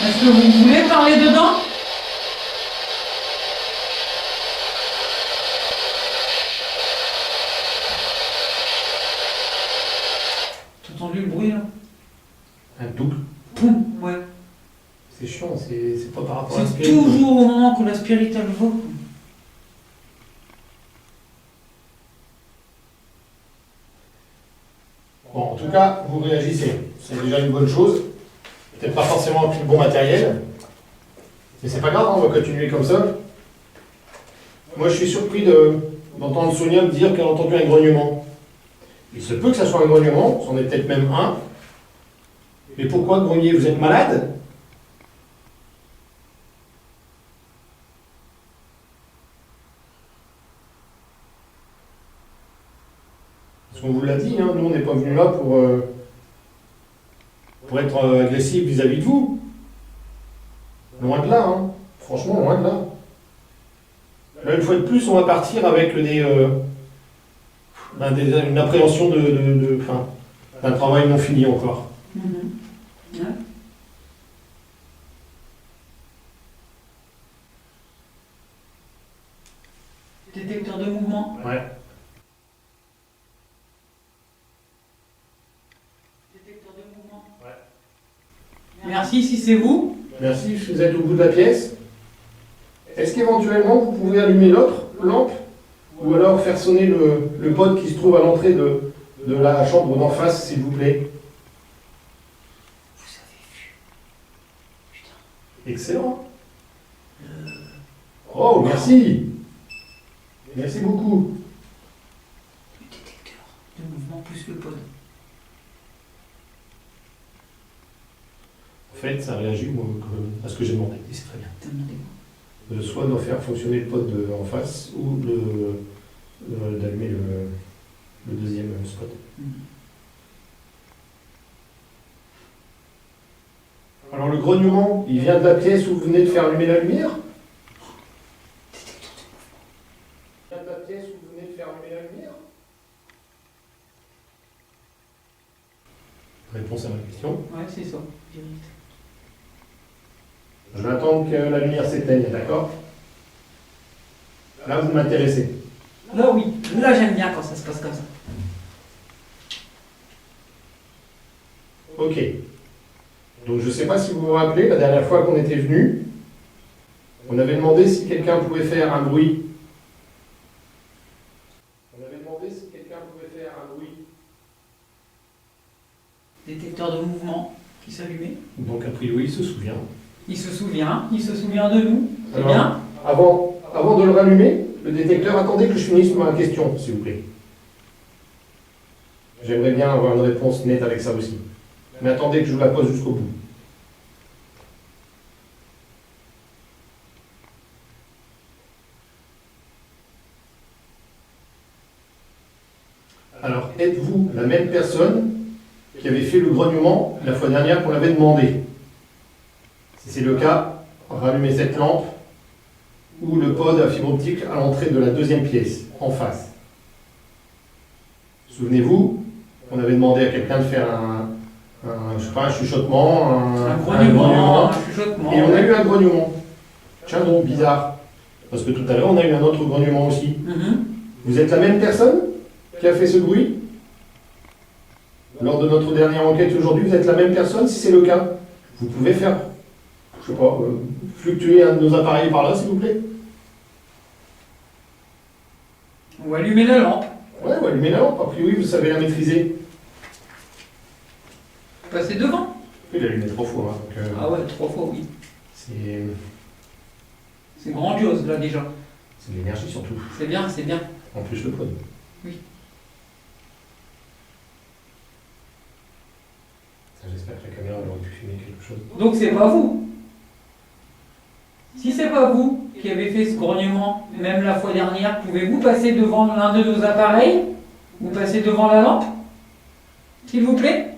Est-ce que vous voulez parler dedans? T'as entendu le bruit, là? Un double. Poum, ouais. C'est chiant, c'est pas par rapport à la C'est Spirit. toujours au moment que la Spirit, elle va. Bon, en tout cas, vous réagissez. C'est déjà une bonne chose. Peut-être pas forcément avec le bon matériel. Mais c'est pas grave, on va continuer comme ça. Moi, je suis surpris d'entendre Sonia me dire qu'elle a entendu un grognement. Il se peut que ça soit un grognement, c'en est peut-être même un. Mais pourquoi grogner? Vous êtes malade? Parce qu'on vous l'a dit, hein, nous on n'est pas venus là pour être agressifs vis-à-vis de vous. Loin de là, hein. Franchement, loin de là. Là, une fois de plus, on va partir avec une appréhension d'un travail non fini encore. Ouais. Détecteur de mouvement. Ouais. Détecteur de mouvement. Ouais. Merci si c'est vous. Merci, vous êtes au bout de la pièce. Est-ce qu'éventuellement vous pouvez allumer l'autre lampe ou alors faire sonner le pod qui se trouve à l'entrée de la chambre d'en face, s'il vous plaît? Vous avez vu. Putain. Excellent. Oh, merci. Merci beaucoup. Le détecteur de mouvement plus le pod. En fait, ça réagit moi, à ce que j'ai demandé. Et c'est très bien. T'as demandé quoi? Soit d'en faire fonctionner le pod en face ou d'allumer le deuxième spot. Alors le grognement, il vient de la pièce où vous venez de faire allumer la lumière? Détecteur de mouvement. Il vient de la pièce où vous venez de faire allumer la lumière? Réponse à ma question. Ouais, c'est ça. Je vais attendre que la lumière s'éteigne, d'accord? Là, vous m'intéressez. Là, oui. Là, j'aime bien quand ça se passe comme ça. Ok. Donc je ne sais pas si vous vous rappelez, la dernière fois qu'on était venu, on avait demandé si quelqu'un pouvait faire un bruit. On avait demandé si quelqu'un pouvait faire un bruit. Détecteur de mouvement qui s'allumait. Donc a priori, il se souvient. Il se souvient de nous. C'est Alors, bien. Avant de le rallumer, le détecteur, attendez que je finisse ma question, s'il vous plaît. J'aimerais bien avoir une réponse nette avec ça aussi. Mais attendez que je vous la pose jusqu'au bout. Alors, êtes-vous la même personne qui avait fait le grognement la fois dernière qu'on l'avait demandé? Si c'est le cas, rallumez cette lampe ou le pod à fibre optique à l'entrée de la deuxième pièce, en face. Souvenez-vous, on avait demandé à quelqu'un de faire je sais pas, un chuchotement, Un grognement, un chuchotement. et on a eu un grognement. Tiens donc, bizarre. Parce que tout à l'heure, on a eu un autre grognement aussi. Mhm. Vous êtes la même personne qui a fait ce bruit? Lors de notre dernière enquête aujourd'hui, vous êtes la même personne? Si c'est le cas, vous pouvez faire, je sais pas, fluctuer un de nos appareils par là, s'il vous plaît? Ou allumer la lampe. Ouais, ou allumez la lampe, a priori, vous savez la maîtriser. Passer devant. Il a allumé 3 fois. Hein, donc, Ah ouais, 3 fois, oui. c'est C'est grandiose, là, déjà. de l'énergie surtout. C'est bien, c'est bien. En plus le pod. Oui. Ça, j'espère que la caméra elle aurait pu filmer quelque chose. Donc, c'est pas vous. Si c'est pas vous qui avez fait ce grognement, même la fois dernière, pouvez-vous passer devant l'un de nos appareils? Ou passer devant la lampe? S'il vous plaît?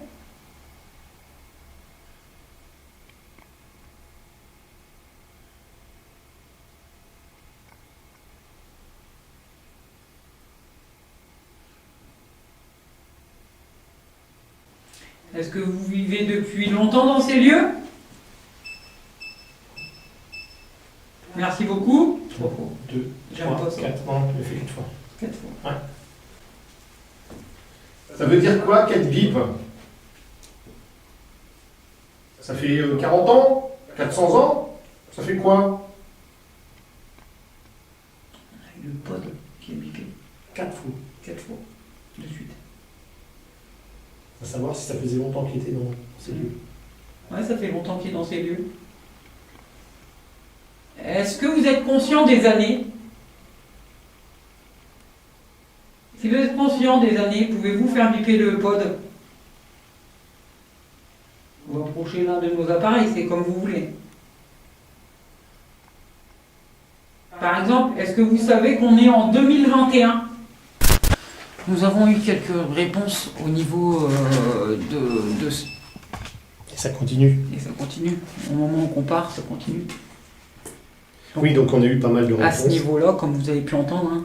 Est-ce que vous vivez depuis longtemps dans ces lieux? Merci beaucoup. 3, 2, J'aime 3, pas ça. 4. Non, je l'ai fait 4 fois. 4 fois. Ça veut dire quoi, 4 bips? Ça fait 40 ans? 400 ans? Ça fait quoi? Le pod qui est bipé. 4 fois. 4 fois. De suite. À savoir si ça faisait longtemps qu'il était dans ces lieux. Ouais, ça fait longtemps qu'il est dans ces lieux. Est-ce que vous êtes conscient des années? Si vous êtes conscient des années, pouvez-vous faire biper le pod? Vous approchez l'un de nos appareils, c'est comme vous voulez. Par exemple, est-ce que vous savez qu'on est en 2021? Nous avons eu quelques réponses au niveau de... Et ça continue. Et ça continue. Au moment où on part, ça continue. Oui, donc on a eu pas mal de À réponses. ce niveau-là, comme vous avez pu entendre, hein,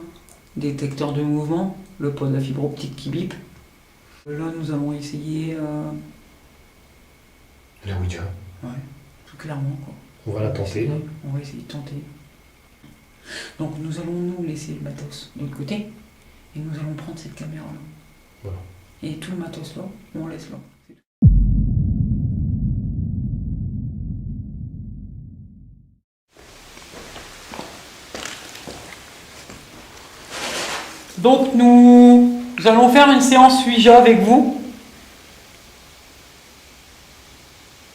détecteur de mouvement, le pod à fibre optique qui bip. Là, nous allons essayer... La Ouija. Ouais, tout clairement, quoi. On va la tenter. On va essayer de tenter. Donc nous allons nous laisser le matos de l'autre côté et nous allons prendre cette caméra là. Voilà. Et tout le matos là, on laisse là. C'est tout. Donc nous allons faire une séance Ouija avec vous.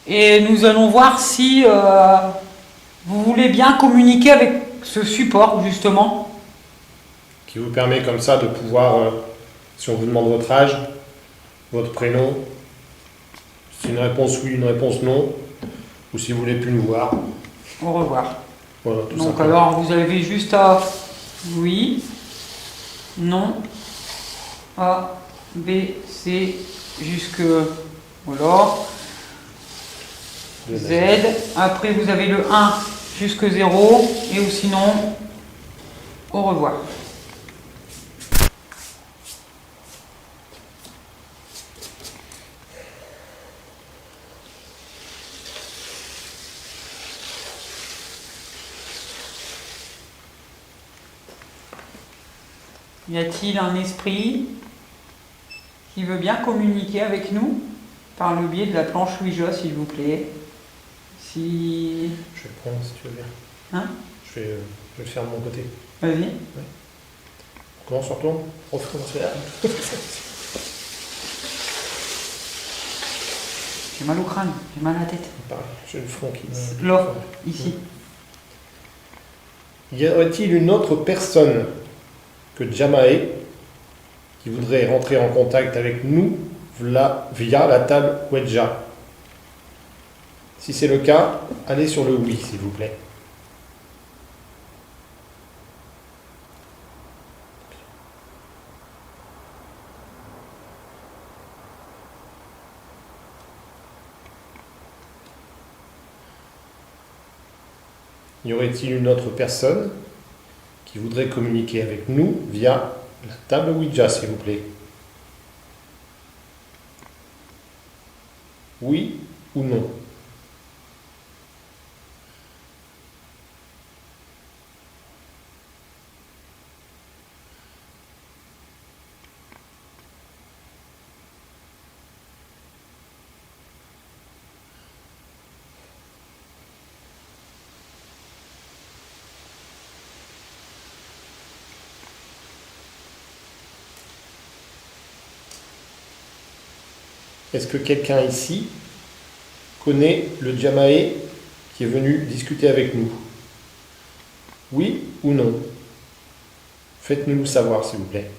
Et nous allons voir si vous voulez bien communiquer avec ce support, justement. Qui vous permet comme ça de pouvoir, si on vous demande votre âge, votre prénom, si une réponse oui, une réponse non, ou si vous voulez plus nous voir. Au revoir. Voilà, tout Donc simplement. alors, vous avez juste à oui, non, A, B, C, jusque... Voilà. Z. Après, vous avez le 1 jusque 0. Et ou sinon, au revoir. Y a-t-il un esprit qui veut bien communiquer avec nous par le biais de la planche Ouija, s'il vous plaît? Si... Je vais le prendre si tu veux bien. Hein? Je vais le faire de mon côté. Vas-y. Comment on se retourne? J'ai mal au crâne, j'ai mal à la tête. Pareil, j'ai le front qui me... Là, ici. Y aurait-il une autre personne que Jamae qui voudrait rentrer en contact avec nous via la table Ouija? Si c'est le cas, allez sur le oui, s'il vous plaît. Y aurait-il une autre personne qui voudrait communiquer avec nous via la table Ouija, s'il vous plaît? Oui ou non? Est-ce que quelqu'un ici connaît le Jamae qui est venu discuter avec nous? Oui ou non? Faites-nous savoir, s'il vous plaît.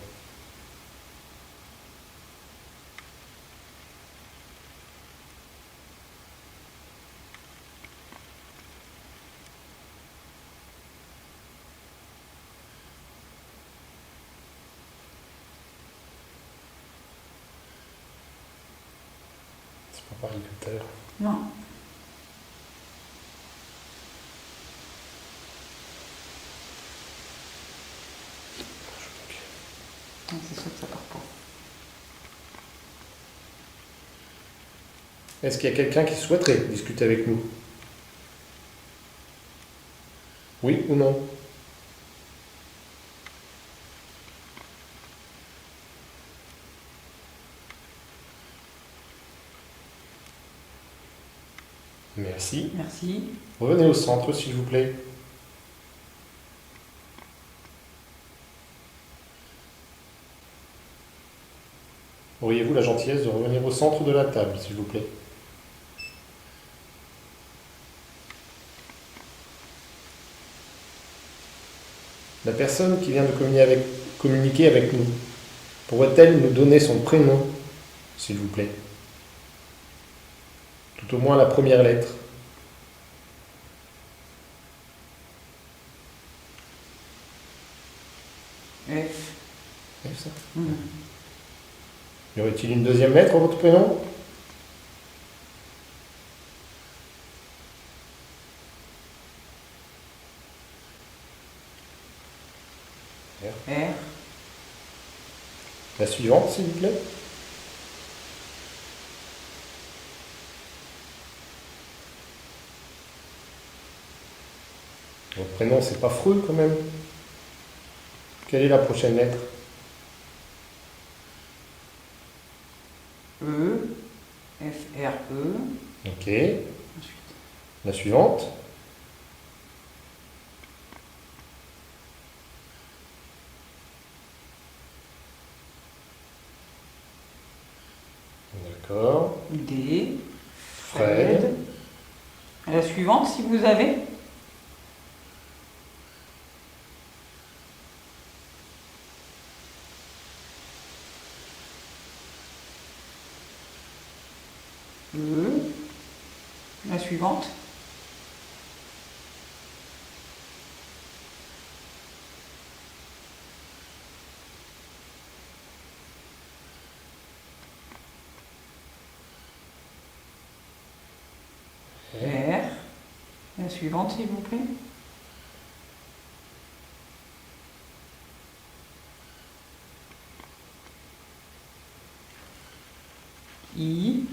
C'est pas pareil que tout à l'heure. Non. Non, c'est sûr que ça part pas. Est-ce qu'il y a quelqu'un qui souhaiterait discuter avec nous? Oui ou non? Merci. Merci. Revenez au centre, s'il vous plaît. Auriez-vous la gentillesse de revenir au centre de la table, s'il vous plaît? La personne qui vient de communiquer avec nous, pourrait-elle nous donner son prénom, s'il vous plaît? Tout au moins la première lettre. F. F, ça. Mhm. Y aurait-il une deuxième lettre pour votre prénom? R. La suivante, s'il vous plaît. Votre prénom, c'est pas Freux quand même. Quelle est la prochaine lettre? E. F. R. E. Ok. Ensuite. La suivante. D'accord. D. Fred. Et la suivante, si vous avez. E. La suivante. R. La suivante, s'il vous plaît. I.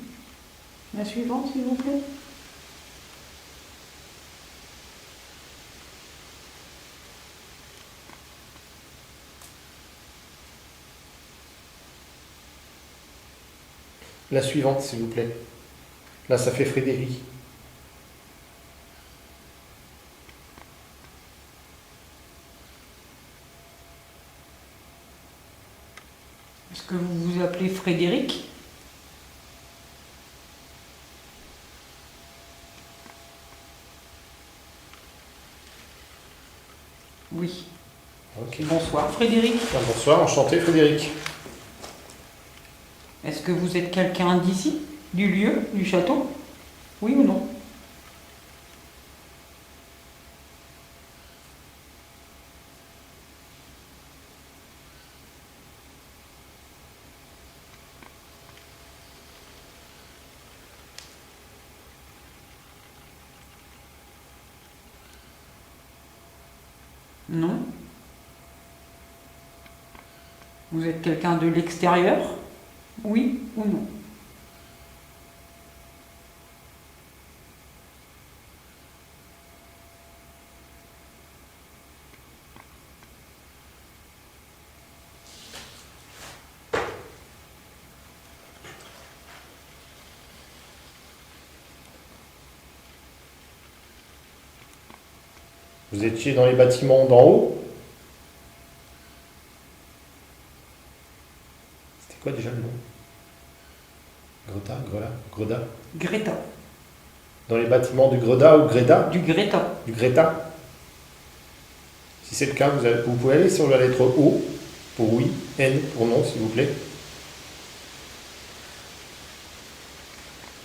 La suivante, s'il vous plaît. La suivante, s'il vous plaît. Là, ça fait Frédéric. Est-ce que vous vous appelez Frédéric? Oui. Ok. Bonsoir Frédéric. Bonsoir, enchanté Frédéric. Est-ce que vous êtes quelqu'un d'ici, du lieu, du château? Oui ou non? Non? Vous êtes quelqu'un de l'extérieur? Oui ou non? Vous étiez dans les bâtiments d'en haut? C'était quoi déjà le nom? Greta, Grela, Greda? Greta. Dans les bâtiments du Greda ou Greda? Du Greta. Du Greta? Si c'est le cas, vous pouvez aller sur la lettre O pour oui, N pour non, s'il vous plaît.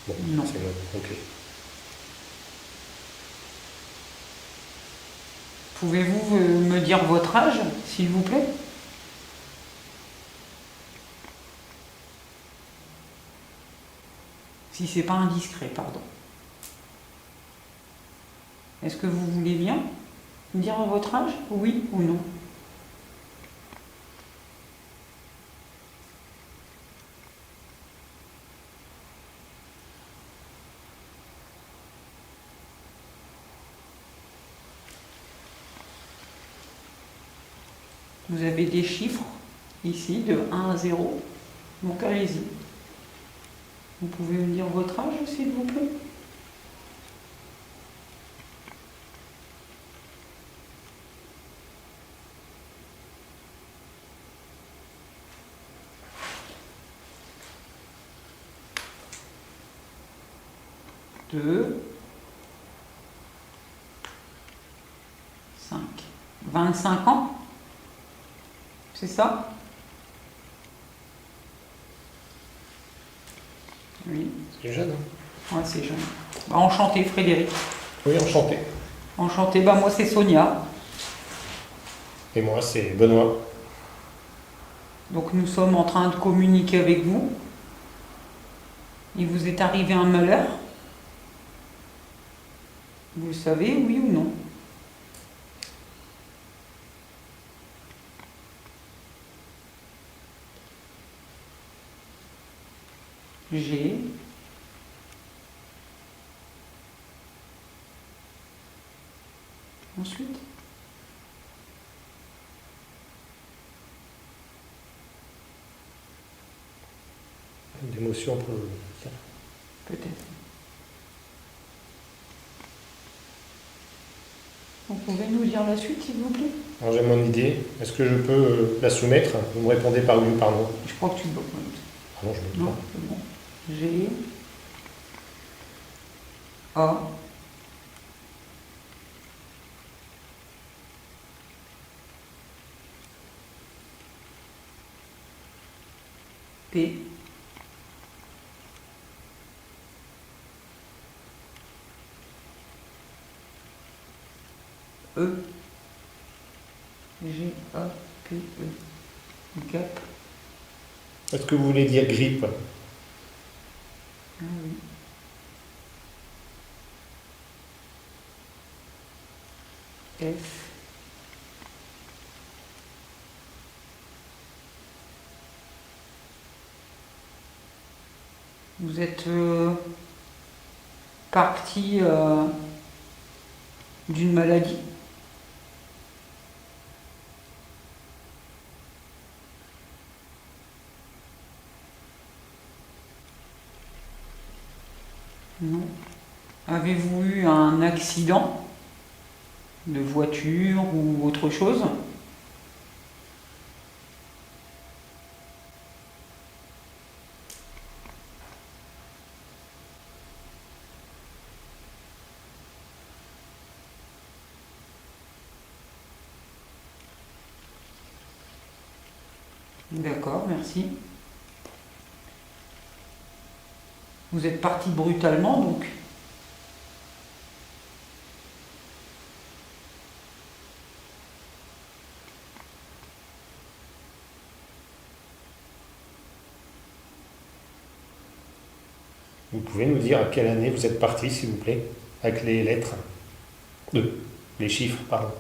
Bon, Non. c'est non, ok. Pouvez-vous me dire votre âge, s'il vous plaît? Si c'est pas indiscret, pardon. Est-ce que vous voulez bien me dire votre âge? Oui ou non? Vous avez des chiffres ici de 1 à 0, donc allez-y. Vous pouvez me dire votre âge, s'il vous plaît? Deux, 5, 25 ans? C'est ça? Oui. C'est jeune, hein? Ouais, c'est jeune. Bah, enchanté Frédéric. Oui, enchanté. Enchanté, bah moi c'est Sonia. Et moi, c'est Benoît. Donc nous sommes en train de communiquer avec vous. Il vous est arrivé un malheur? Vous le savez, oui ou non? G. Ensuite. D'émotion pour le... Peut-être. Vous pouvez nous dire la suite, s'il vous plaît? Alors j'ai mon idée. Est-ce que je peux la soumettre? Vous me répondez par oui ou par non. Je crois que tu bloques. Ah non, je ne peux Non, pas. c'est bon. G. A. P. E. G. A. P. E. Gap. Est-ce que vous voulez dire grippe? Ah oui. F. Vous êtes parti d'une maladie? Non. Avez-vous eu un accident de voiture ou autre chose? D'accord, merci. Vous êtes parti brutalement, donc. Vous pouvez nous dire à quelle année vous êtes parti, s'il vous plaît, avec les lettres, les chiffres, pardon.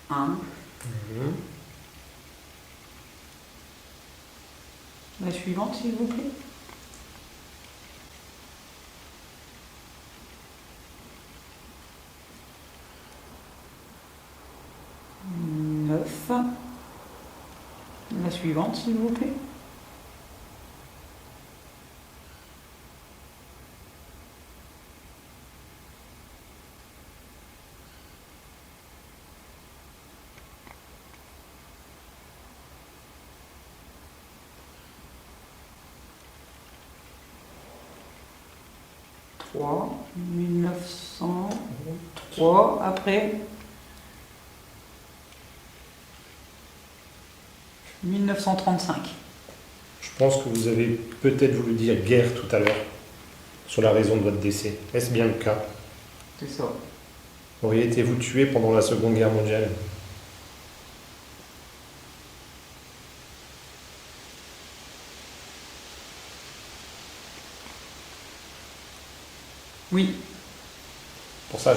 Un. La suivante, s'il vous plaît. 9. La suivante, s'il vous plaît. 3. 1903. Après. 1935. Je pense que vous avez peut-être voulu dire guerre tout à l'heure, sur la raison de votre décès. Est-ce bien le cas? C'est ça. Auriez-vous tué pendant la Seconde Guerre mondiale? Oui. Pour ça,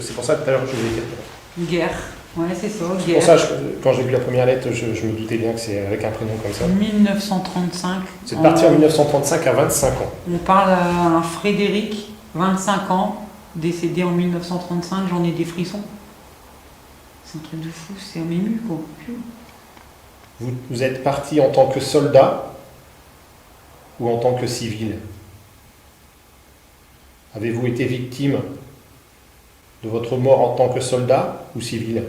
c'est pour ça que tout à l'heure que je vous ai dit. Guerre. Ouais, c'est ça, Pour guerre. ça, quand j'ai vu la première lettre, je me doutais bien que c'est avec un prénom comme ça. 1935. C'est parti en 1935 à 25 ans. On parle à un Frédéric, 25 ans, décédé en 1935, j'en ai des frissons. C'est un truc de fou, c'est un ému, quoi. Vous êtes parti en tant que soldat ou en tant que civil? Avez-vous été victime de votre mort en tant que soldat ou civil?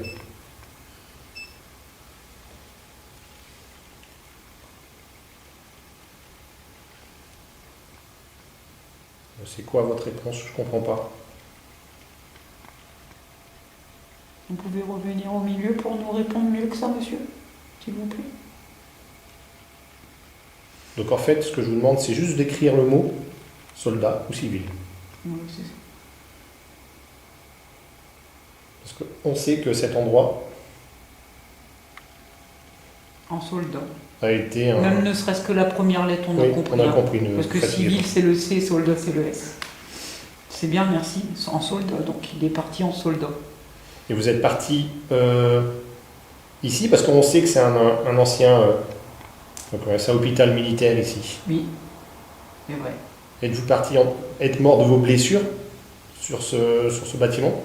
C'est quoi votre réponse? Je comprends pas. Vous pouvez revenir au milieu pour nous répondre mieux que ça, monsieur, s'il vous plaît. Donc en fait, ce que je vous demande, c'est juste d'écrire le mot soldat ou civil. Oui, c'est ça. Parce qu'on sait que cet endroit En soldat. a été un... Même ne serait-ce que la première lettre, on Oui, a compris. on a hein. compris. Parce que civil, c'est le C, soldat, c'est le S. C'est bien, merci. En soldat, donc il est parti en soldat. Et vous êtes parti ici, parce qu'on sait que c'est un ancien c'est un hôpital militaire ici. Oui, c'est vrai. Êtes-vous parti être mort de vos blessures sur ce bâtiment?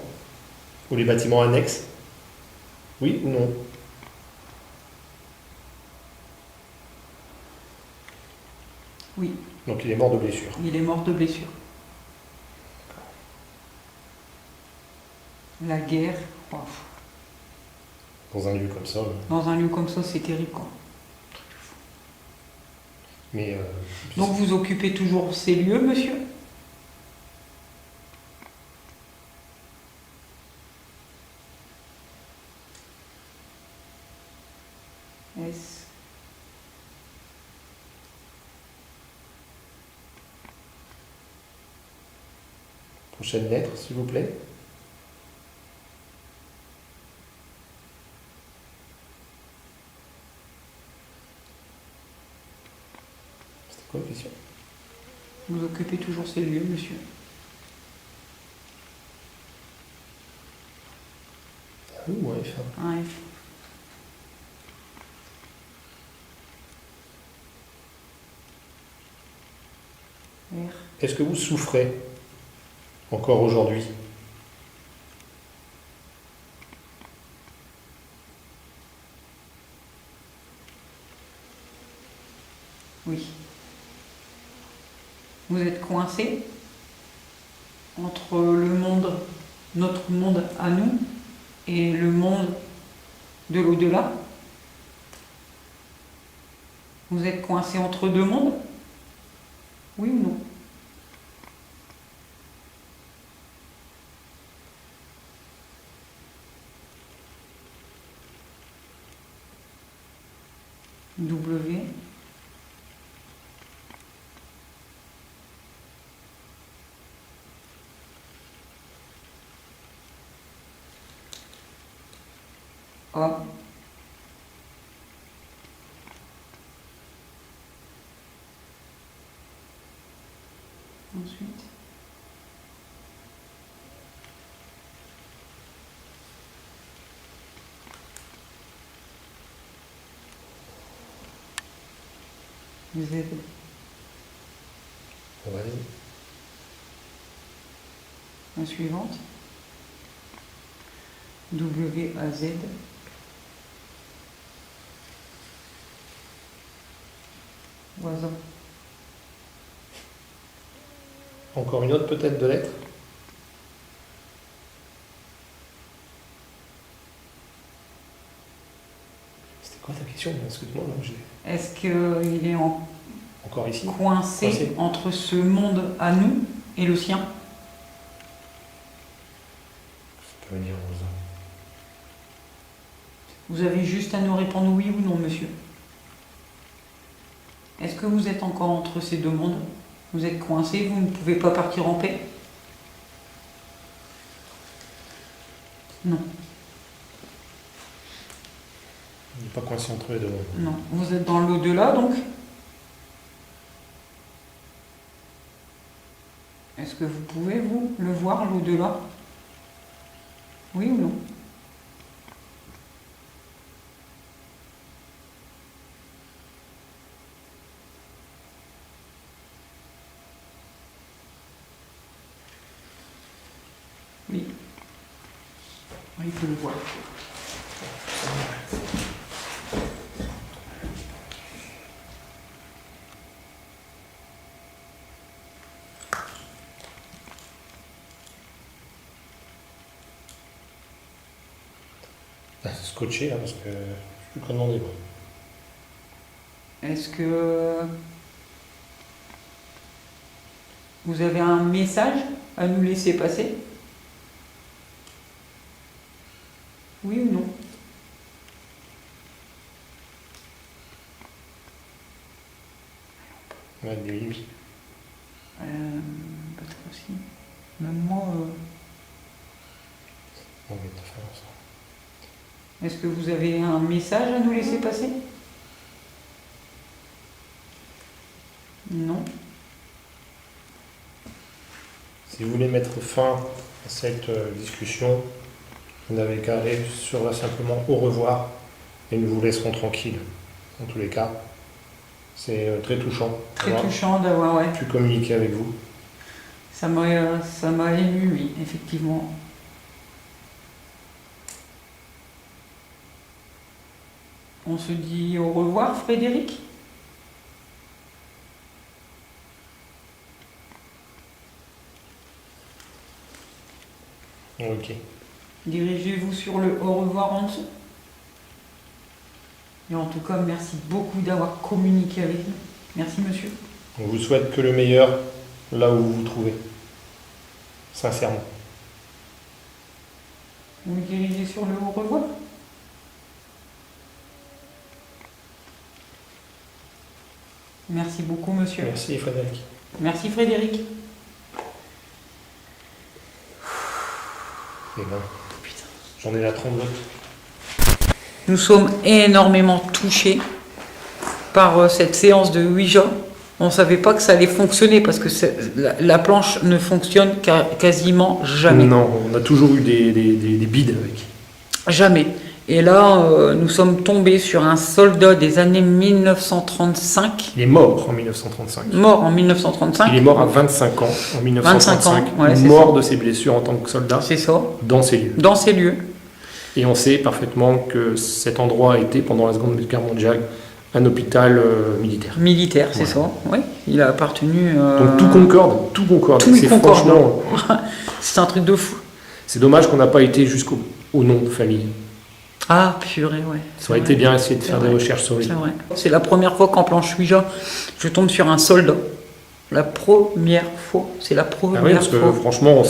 Ou les bâtiments annexes? Oui ou non? Oui, Donc il est mort de blessures. il est mort de blessure. La guerre, oh, Dans un lieu comme ça. dans un lieu comme ça, c'est terrible, quoi. Mais Donc vous occupez toujours ces lieux, monsieur? S. prochaine lettre, s'il vous plaît. C'était quoi la question? Vous occupez toujours ces lieux, monsieur? Ou un F1? Un F. R. Est-ce que vous souffrez encore aujourd'hui? Oui. Vous êtes coincé entre le monde, notre monde à nous, et le monde de l'au-delà. Vous êtes coincé entre deux mondes? Oui ou non? W. A. Ensuite. Z. Ouais. La suivante. W, A, Z. Oiseau. Encore une autre peut-être de lettre? C'était quoi ta question? Excuse-moi, là, Est-ce qu'il est encore ici? coincé Coincé. entre ce monde à nous et le sien? Ça peut venir oiseau. Vous avez juste à nous répondre oui ou non, monsieur. Est-ce que vous êtes encore entre ces deux mondes? Vous êtes coincé, vous ne pouvez pas partir en paix? Non. Il n'est pas coincé entre les deux. Non. Vous êtes dans l'au-delà, donc? Est-ce que vous pouvez, vous, le voir, l'au-delà? Oui ou non? Oui. Oui, il peut le voir. C'est scotché là parce que je suis pas demandé. Moi. Est-ce que vous avez un message à nous laisser passer? Oui ou non? Ouais, oui. Pas trop aussi. Même moi. On va te faire ça. Est-ce que vous avez un message à nous laisser passer? Non. Si vous voulez mettre fin à cette discussion, vous n'avez qu'à aller sur là simplement au revoir et nous vous laisserons tranquilles. En tous les cas, c'est très touchant. Très touchant d'avoir, ouais. Pu communiquer avec vous. Ça m'a ému, oui, effectivement. On se dit au revoir, Frédéric? Ok. Dirigez-vous sur le au revoir en dessous. Et en tout cas, merci beaucoup d'avoir communiqué avec nous. Merci, monsieur. On vous souhaite que le meilleur là où vous vous trouvez. Sincèrement. Vous me dirigez sur le au revoir? Merci beaucoup, monsieur. Merci Frédéric. Merci, Frédéric. Eh ben, j'en ai la trompe d'autres. Nous sommes énormément touchés par cette séance de Ouija. On ne savait pas que ça allait fonctionner parce que la planche ne fonctionne quasiment jamais. Non, on a toujours eu des bides avec. Jamais. Et là, nous sommes tombés sur un soldat des années 1935. Il est mort en 1935. Mort en 1935. Il est mort à 25 ans en 1935. 25 ans, ouais, c'est mort ça. de ses blessures en tant que soldat C'est ça. dans ces lieux. Dans ces lieux. Et on sait parfaitement que cet endroit a été, pendant la Seconde Guerre mondiale, un hôpital militaire. Militaire, c'est Voilà. ça. Oui, il a appartenu. Donc tout concorde, tout concorde. Tout C'est concorde. franchement, C'est un truc de fou. c'est dommage qu'on n'a pas été jusqu'au nom de famille. Ah, purée, ouais. Ça aurait été bien essayer de faire C'est des vrai. recherches sur lui. C'est vrai. C'est la première fois qu'en planche Ouija, je tombe sur un soldat. La première fois. C'est la première Ah oui, parce que fois. franchement,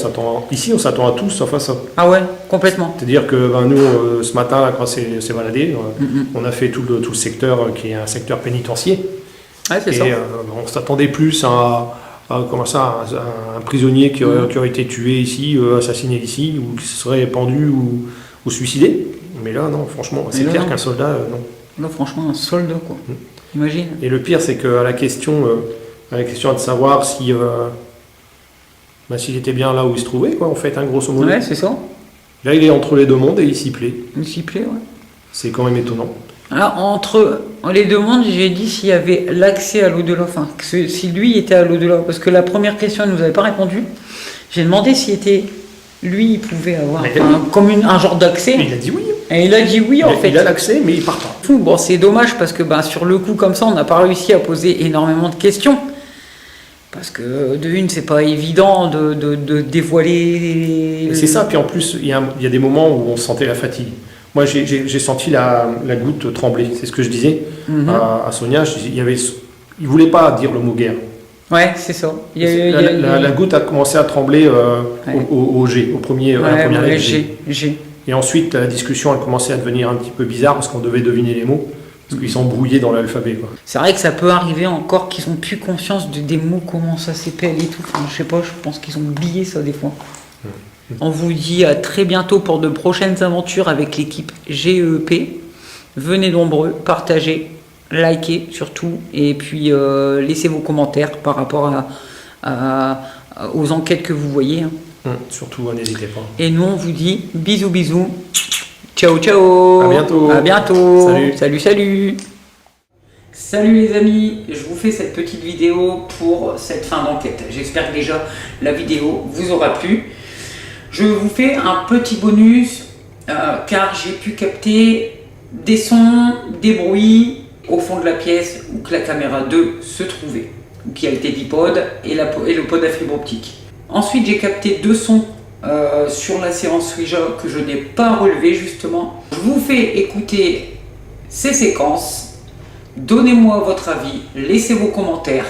ici on s'attend à tout sauf à ça. Ah ouais, complètement. C'est-à-dire que nous, ce matin, là, quand c'est baladé, on a fait tout le secteur qui est un secteur pénitentiaire. Ouais, c'est Et ça. on s'attendait plus comment ça, un prisonnier qui aurait été tué ici, assassiné ici, ou qui se serait pendu ou suicidé. Mais là, non, franchement, c'est là, clair non. qu'un soldat, non. Là, franchement, un soldat, quoi. Imagine. Et le pire, c'est qu'à la question de savoir si, s'il était bien là où il se trouvait, quoi, en fait, hein, grosso modo. Ouais, c'est ça. Là, il est entre les deux mondes et il s'y plaît. Il s'y plaît, ouais. C'est quand même étonnant. Alors, entre les deux mondes, j'ai dit s'il y avait l'accès à l'au-delà, enfin, si lui était à l'au-delà, parce que la première question, il ne nous avait pas répondu. J'ai demandé s'il était, lui, il pouvait avoir Mais comme un genre d'accès. Il a dit oui. Et il a dit oui, en fait. Il a l'accès, mais il part pas. Fou. Bon, c'est dommage parce que sur le coup, comme ça, on n'a pas réussi à poser énormément de questions. Parce que de une, c'est pas évident de dévoiler. C'est ça, puis en plus, il y a des moments où on sentait la fatigue. Moi, j'ai senti la goutte trembler, c'est ce que je disais à Sonia. Il voulait pas dire le mot guerre. Ouais, c'est ça. La goutte a commencé à trembler au G, la première lettre G. G. Et ensuite, la discussion a commencé à devenir un petit peu bizarre parce qu'on devait deviner les mots, parce qu'ils sont brouillés dans l'alphabet. C'est vrai que ça peut arriver encore qu'ils n'ont plus conscience des mots, comment ça s'appelle et tout. Enfin, je sais pas, je pense qu'ils ont oublié ça des fois. On vous dit à très bientôt pour de prochaines aventures avec l'équipe GEP. Venez nombreux, partagez, likez surtout, et puis laissez vos commentaires par rapport aux enquêtes que vous voyez. Surtout, n'hésitez pas. Et nous, on vous dit bisous, bisous. Ciao, ciao. À bientôt. À bientôt. Salut. Salut, salut. Salut les amis, je vous fais cette petite vidéo pour cette fin d'enquête. J'espère que déjà la vidéo vous aura plu. Je vous fais un petit bonus car j'ai pu capter des sons, des bruits au fond de la pièce où que la caméra 2 se trouvait, qui a été bipode et le pod à fibre optique. Ensuite, j'ai capté 2 sons sur la séance Ouija que je n'ai pas relevé justement. Je vous fais écouter ces séquences. Donnez-moi votre avis, laissez vos commentaires,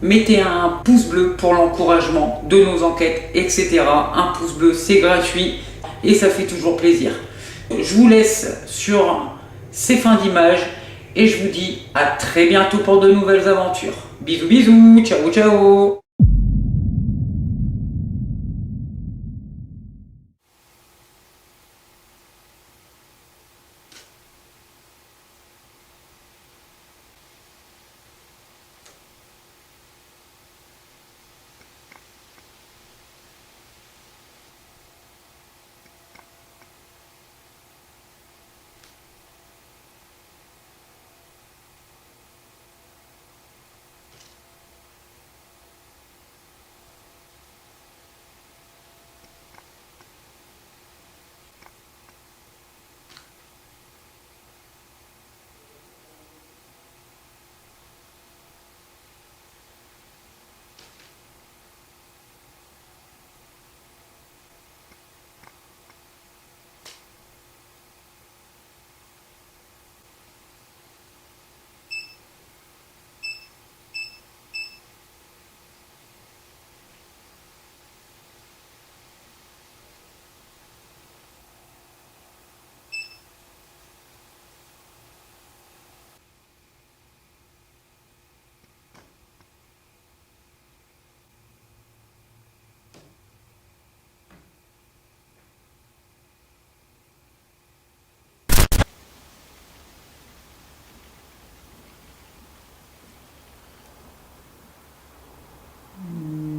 mettez un pouce bleu pour l'encouragement de nos enquêtes, etc. Un pouce bleu, c'est gratuit et ça fait toujours plaisir. Je vous laisse sur ces fins d'images et je vous dis à très bientôt pour de nouvelles aventures. Bisous bisous, ciao ciao.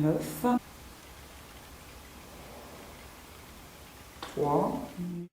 Neuf. 3.